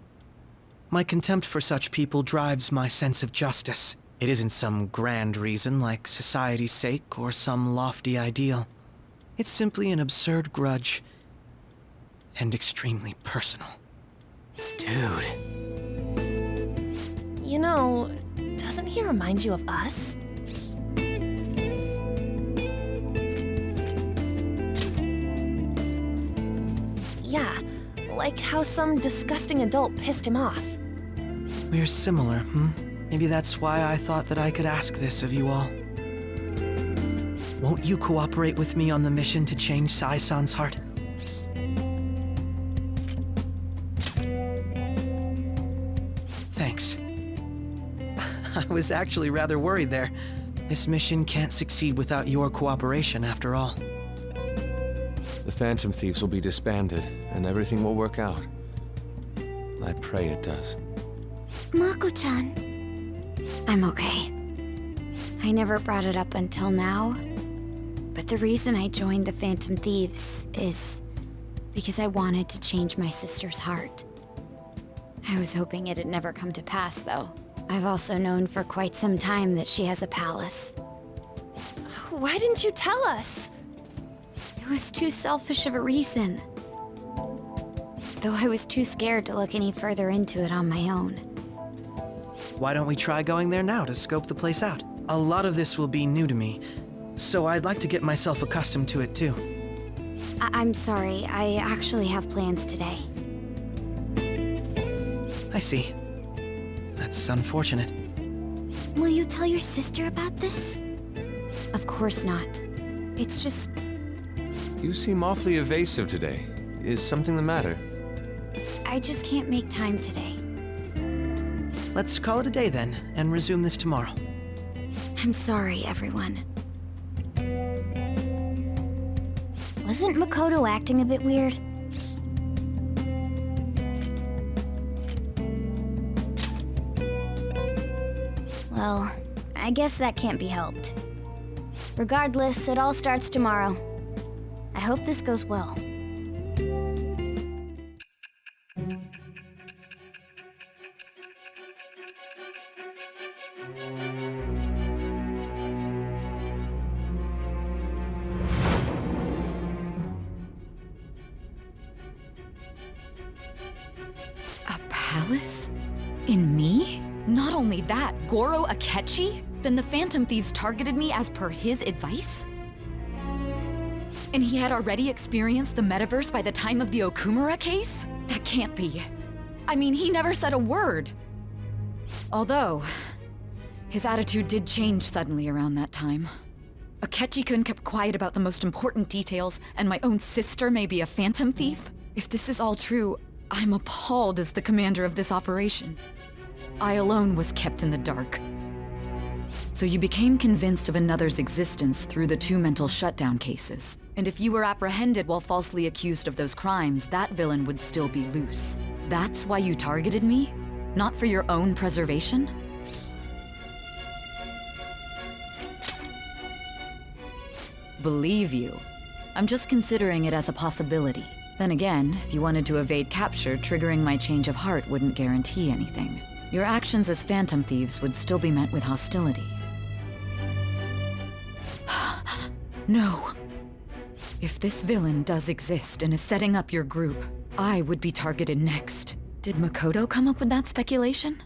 My contempt for such people drives my sense of justice. It isn't some grand reason like society's sake or some lofty ideal. It's simply an absurd grudge. And extremely personal. Dude. You know, doesn't he remind you of us? Yeah, like how some disgusting adult pissed him off. We're similar, hmm? Maybe that's why I thought that I could ask this of you all. Won't you cooperate with me on the mission to change Sai-san's heart? Thanks. I was actually rather worried there. This mission can't succeed without your cooperation, after all. The Phantom Thieves will be disbanded, and everything will work out. I pray it does. Mako-chan. I'm okay. I never brought it up until now, but the reason I joined the Phantom Thieves is because I wanted to change my sister's heart. I was hoping it'd never come to pass, though. I've also known for quite some time that she has a palace. Why didn't you tell us? It was too selfish of a reason. Though I was too scared to look any further into it on my own. Why don't we try going there now to scope the place out? A lot of this will be new to me, so I'd like to get myself accustomed to it too. I'm sorry, I actually have plans today. I see. That's unfortunate. Will you tell your sister about this? Of course not. It's just... You seem awfully evasive today. Is something the matter? I just can't make time today. Let's call it a day then, and resume this tomorrow. I'm sorry, everyone. Wasn't Makoto acting a bit weird? Well, I guess that can't be helped. Regardless, it all starts tomorrow. I hope this goes well. palace? In me? Not only that, Goro Akechi? Then the Phantom Thieves targeted me as per his advice? And he had already experienced the metaverse by the time of the Okumura case? That can't be. I mean, he never said a word. Although, his attitude did change suddenly around that time. Akechi-kun kept quiet about the most important details, and my own sister may be a Phantom Thief? If this is all true, I'm appalled as the commander of this operation. I alone was kept in the dark. So you became convinced of another's existence through the 2 mental shutdown cases. And if you were apprehended while falsely accused of those crimes, that villain would still be loose. That's why you targeted me? Not for your own preservation? Believe you. I'm just considering it as a possibility. Then again, if you wanted to evade capture, triggering my change of heart wouldn't guarantee anything. Your actions as Phantom Thieves would still be met with hostility. No. If this villain does exist and is setting up your group, I would be targeted next. Did Makoto come up with that speculation?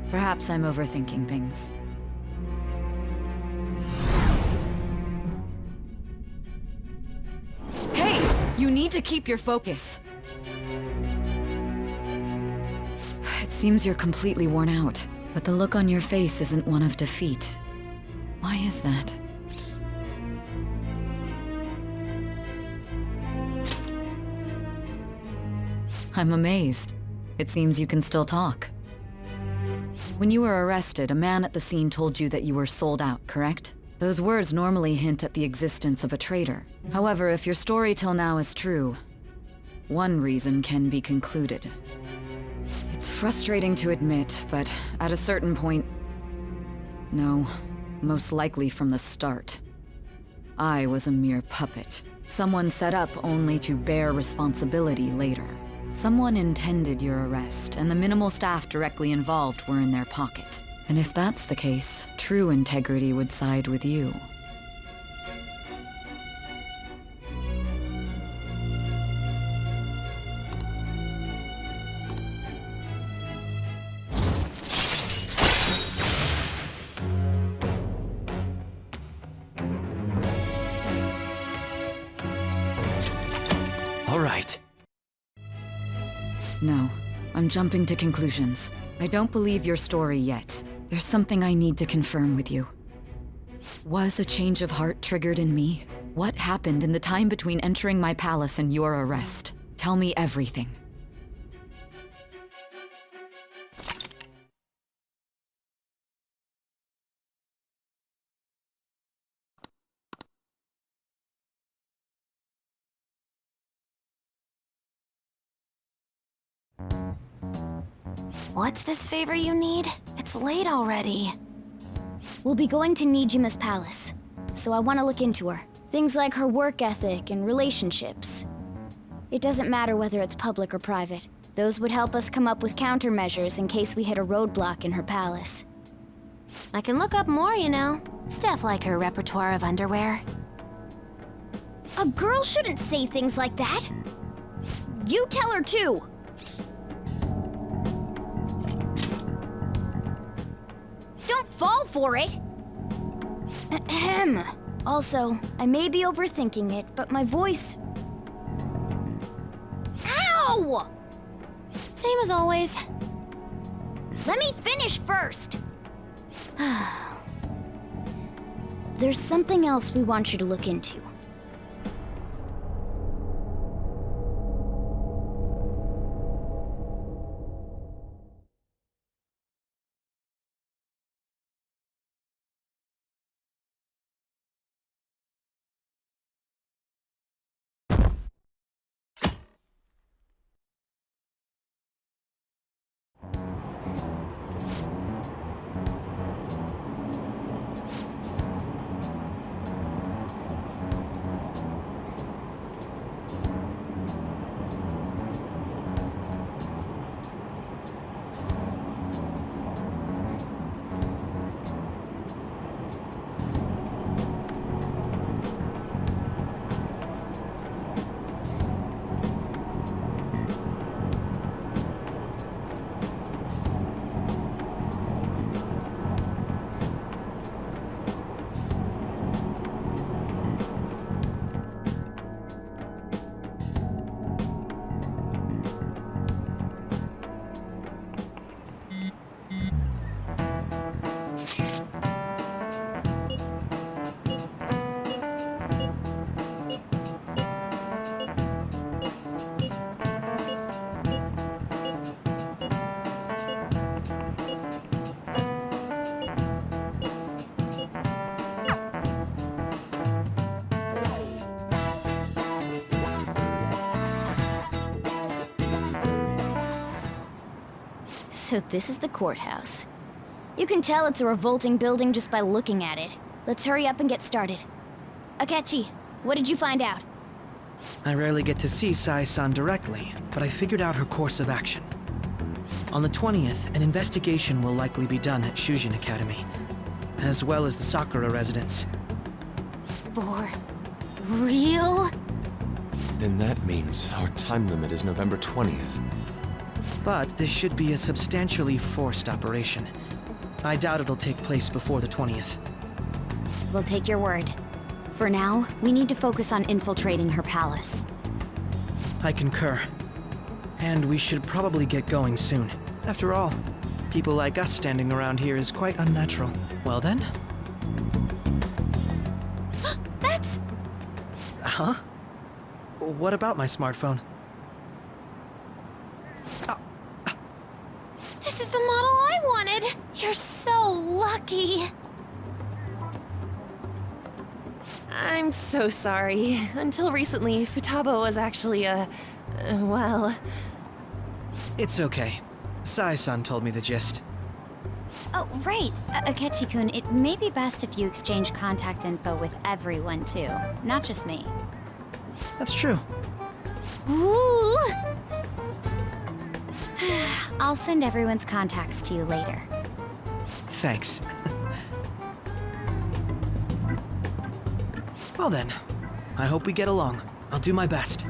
Perhaps I'm overthinking things. Hey! You need to keep your focus. It seems you're completely worn out, but the look on your face isn't one of defeat. Why is that? I'm amazed. It seems you can still talk. When you were arrested, a man at the scene told you that you were sold out, correct? Those words normally hint at the existence of a traitor. However, if your story till now is true, one reason can be concluded. It's frustrating to admit, but at a certain point... No, most likely from the start. I was a mere puppet. Someone set up only to bear responsibility later. Someone intended your arrest, and the minimal staff directly involved were in their pocket. And if that's the case, true integrity would side with you. All right. No, I'm jumping to conclusions. I don't believe your story yet. There's something I need to confirm with you. Was a change of heart triggered in me? What happened in the time between entering my palace and your arrest? Tell me everything. What's this favor you need? It's late already. We'll be going to Nijima's palace, so I want to look into her. Things like her work ethic and relationships. It doesn't matter whether it's public or private. Those would help us come up with countermeasures in case we hit a roadblock in her palace. I can look up more, you know. Stuff like her repertoire of underwear. A girl shouldn't say things like that. You tell her too. Don't fall for it! Ahem. Also, I may be overthinking it, but my voice... Ow! Same as always. Let me finish first! There's something else we want you to look into. So this is the courthouse. You can tell it's a revolting building just by looking at it. Let's hurry up and get started. Akechi, what did you find out? I rarely get to see Sae-san directly, but I figured out her course of action. On the 20th, an investigation will likely be done at Shujin Academy, as well as the Sakura residence. For real? Then that means our time limit is November 20th. But this should be a substantially forced operation. I doubt it'll take place before the 20th. We'll take your word. For now, we need to focus on infiltrating her palace. I concur. And we should probably get going soon. After all, people like us standing around here is quite unnatural. Well then? That's... Huh? What about my smartphone? This is the model I wanted! You're so lucky! I'm so sorry. Until recently, Futaba was actually well... It's okay. Sae-san told me the gist. Oh, right. Akechi-kun, it may be best if you exchange contact info with everyone, too. Not just me. That's true. Ooh! I'll send everyone's contacts to you later. Thanks. Well then, I hope we get along. I'll do my best.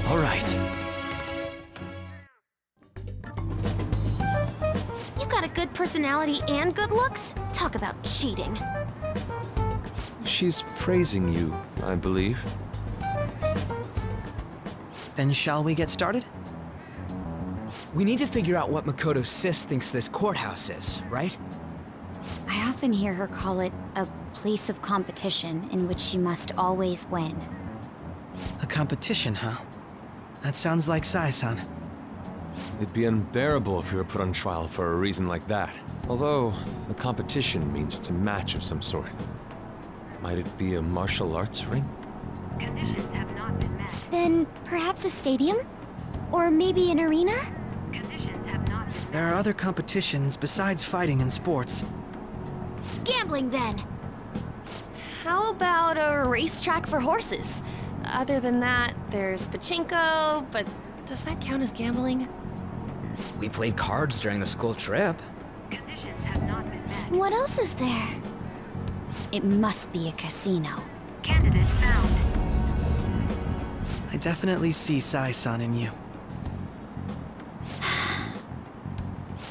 All right. You've got a good personality and good looks? Talk about cheating. She's praising you, I believe. Then shall we get started? We need to figure out what Makoto Sis thinks this courthouse is, right? I often hear her call it a place of competition in which she must always win. A competition, huh? That sounds like Sae-san. It'd be unbearable if we were put on trial for a reason like that. Although, a competition means it's a match of some sort. Might it be a martial arts ring? Conditions have not been met. Then perhaps a stadium? Or maybe an arena? Conditions have not been met. There are other competitions besides fighting and sports. Gambling, then! How about a racetrack for horses? Other than that, there's pachinko, but does that count as gambling? We played cards during the school trip. Conditions have not been met. What else is there? It must be a casino. Candidate found. I definitely see Sae-san in you.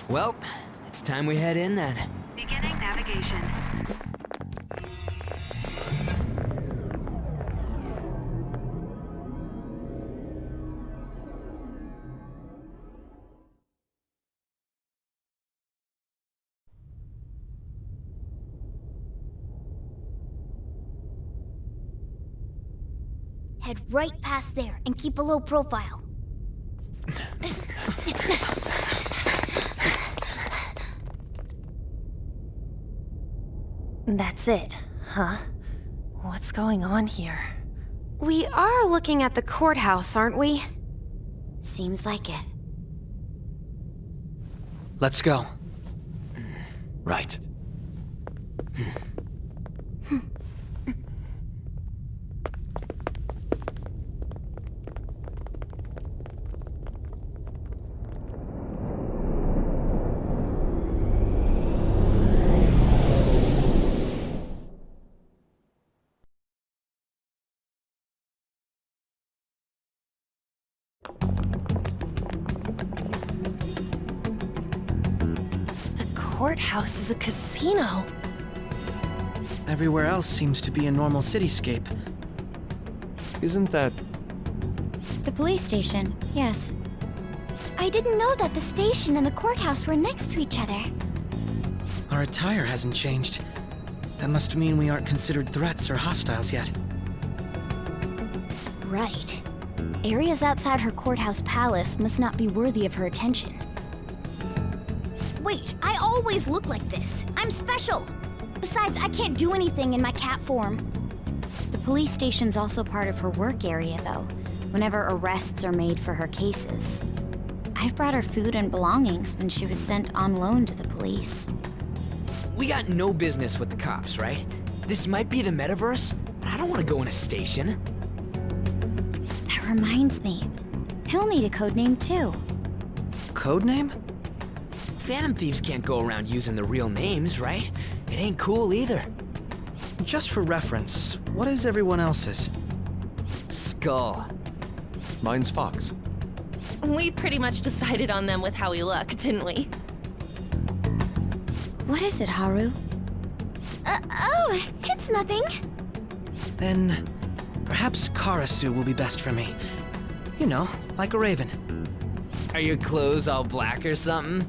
Well, it's time we head in then. Beginning navigation. Head right past there and keep a low profile. That's it, huh? What's going on here? We are looking at the courthouse, aren't we? Seems like it. Let's go. Right. Courthouse is a casino. Everywhere else seems to be a normal cityscape. Isn't that... The police station, yes. I didn't know that the station and the courthouse were next to each other. Our attire hasn't changed. That must mean we aren't considered threats or hostiles yet. Right. Areas outside her courthouse palace must not be worthy of her attention. Wait, I always look like this. I'm special! Besides, I can't do anything in my cat form. The police station's also part of her work area, though, whenever arrests are made for her cases. I've brought her food and belongings when she was sent on loan to the police. We got no business with the cops, right? This might be the metaverse, but I don't want to go in a station. That reminds me. He'll need a codename, too. Codename? Phantom thieves can't go around using their real names, right? It ain't cool either. Just for reference, what is everyone else's? Skull. Mine's Fox. We pretty much decided on them with how we look, didn't we? What is it, Haru? Oh, it's nothing. Then, perhaps Karasu will be best for me. You know, like a raven. Are your clothes all black or something?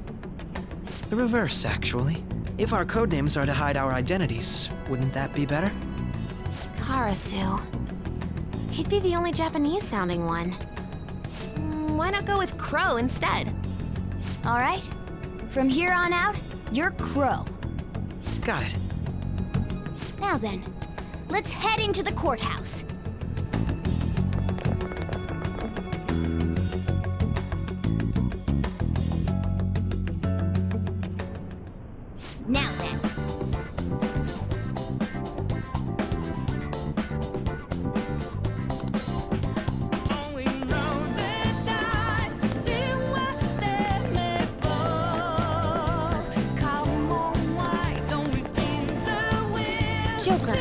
The reverse, actually. If our codenames are to hide our identities, wouldn't that be better? Karasu. He'd be the only Japanese-sounding one. Why not go with Crow instead? All right. From here on out, you're Crow. Got it. Now then, let's head into the courthouse. Now then. Joker.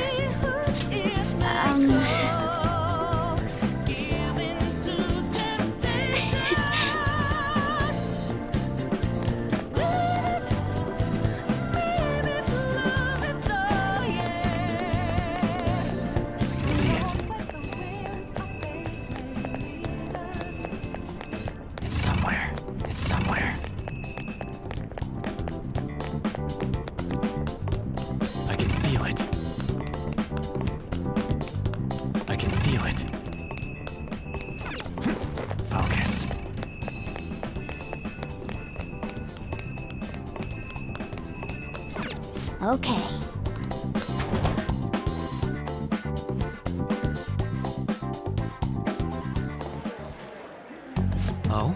Okay. Oh?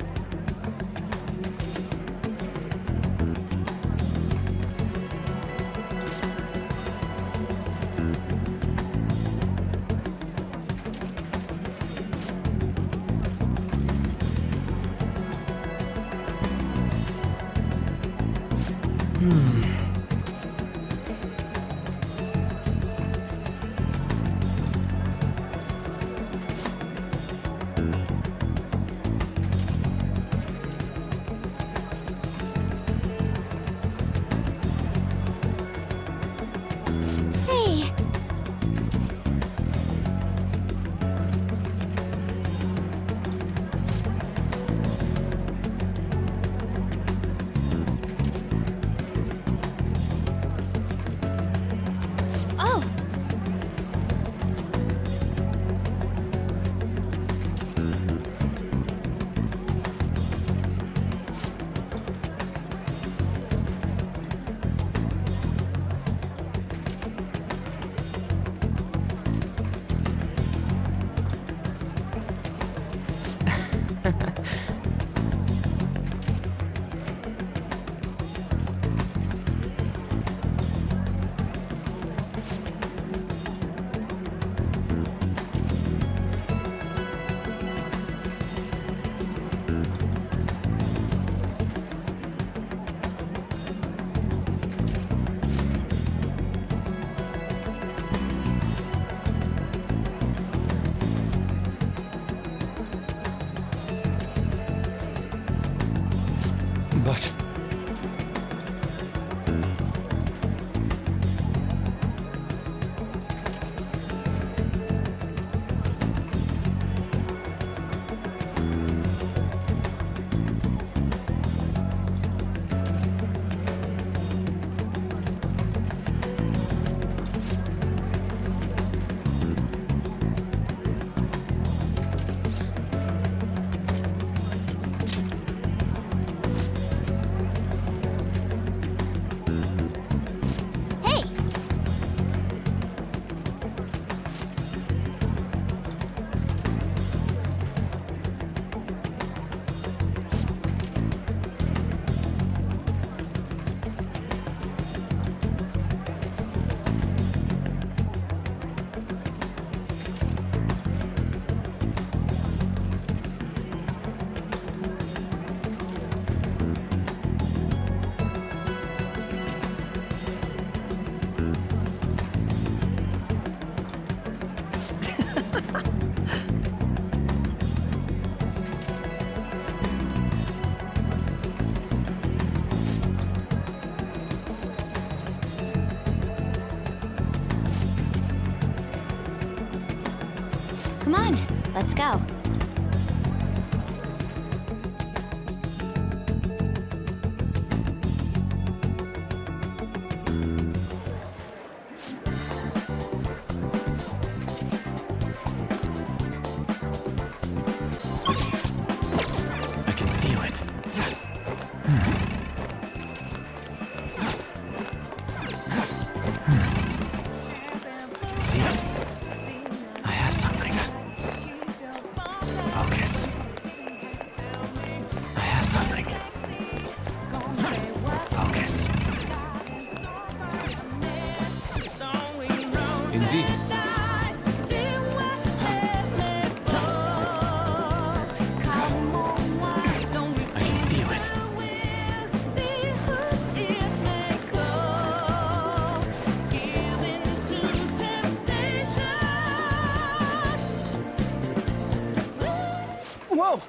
on, let's go. I can feel it. I can see it. I have something. Focus. I have something. Focus. Indeed. I can feel it. Whoa!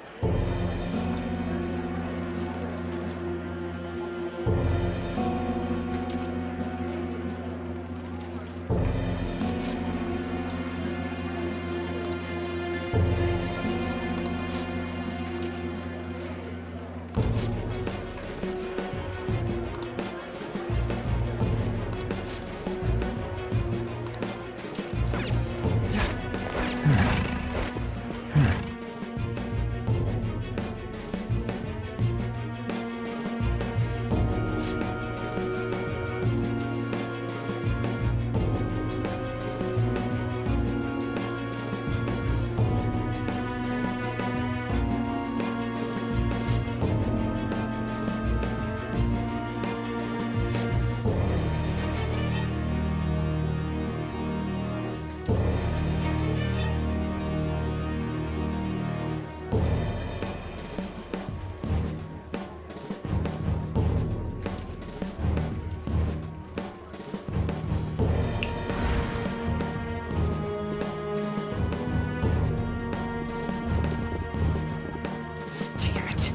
Damn it.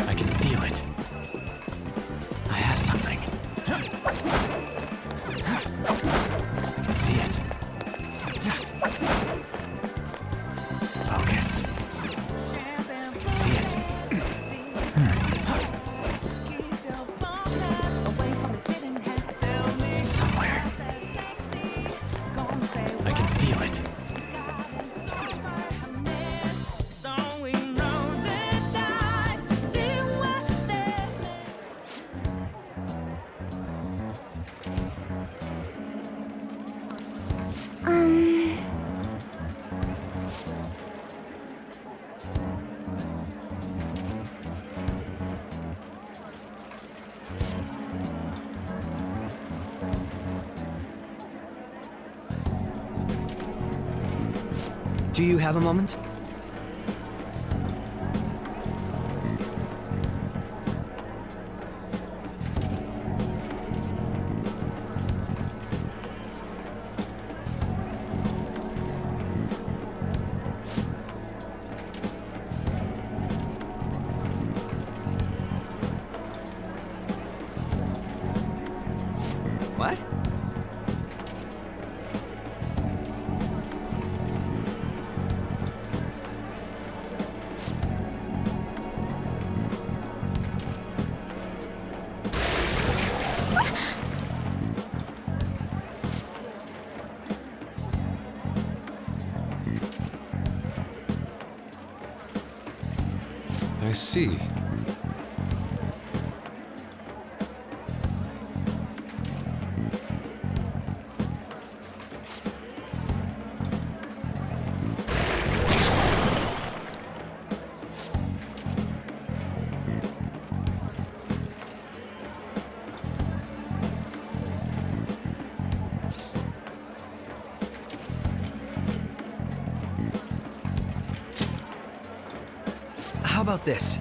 I can feel it. I have something. I can see it. Focus. I can see it. It's somewhere. I can feel it. Do you have a moment? What? I see. about this?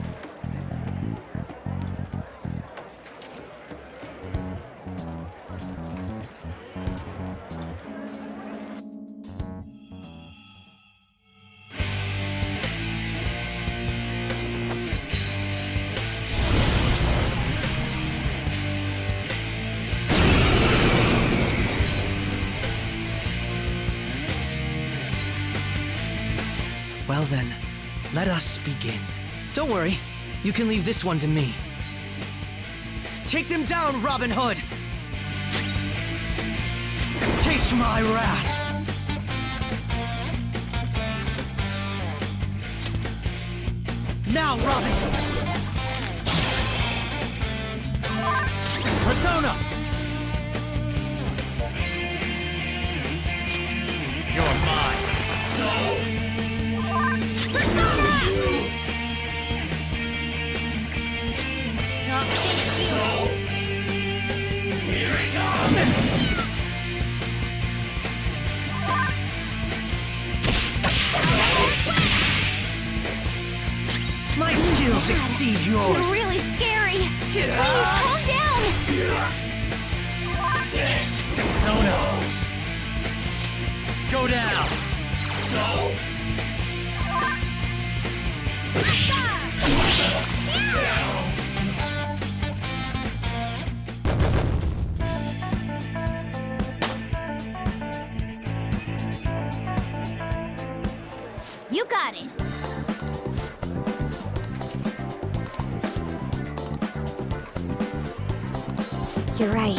Well then, let us begin. Don't worry, you can leave this one to me. Take them down, Robin Hood! Taste my wrath! Now, Robin! Persona! You're mine. I'll finish you. Here it comes! My skills exceed yours! You're really scary. Please, calm down. Sonos! Go down! You got it. You're right.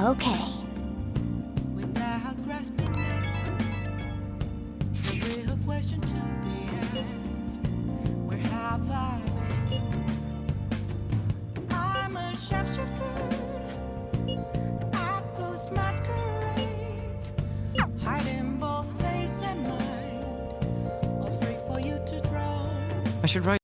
Okay. Without grasping the real question to be asked, where have I been? I'm a sharpshooter at Ghost Masquerade, hiding both face and mind, all free for you to draw. I should write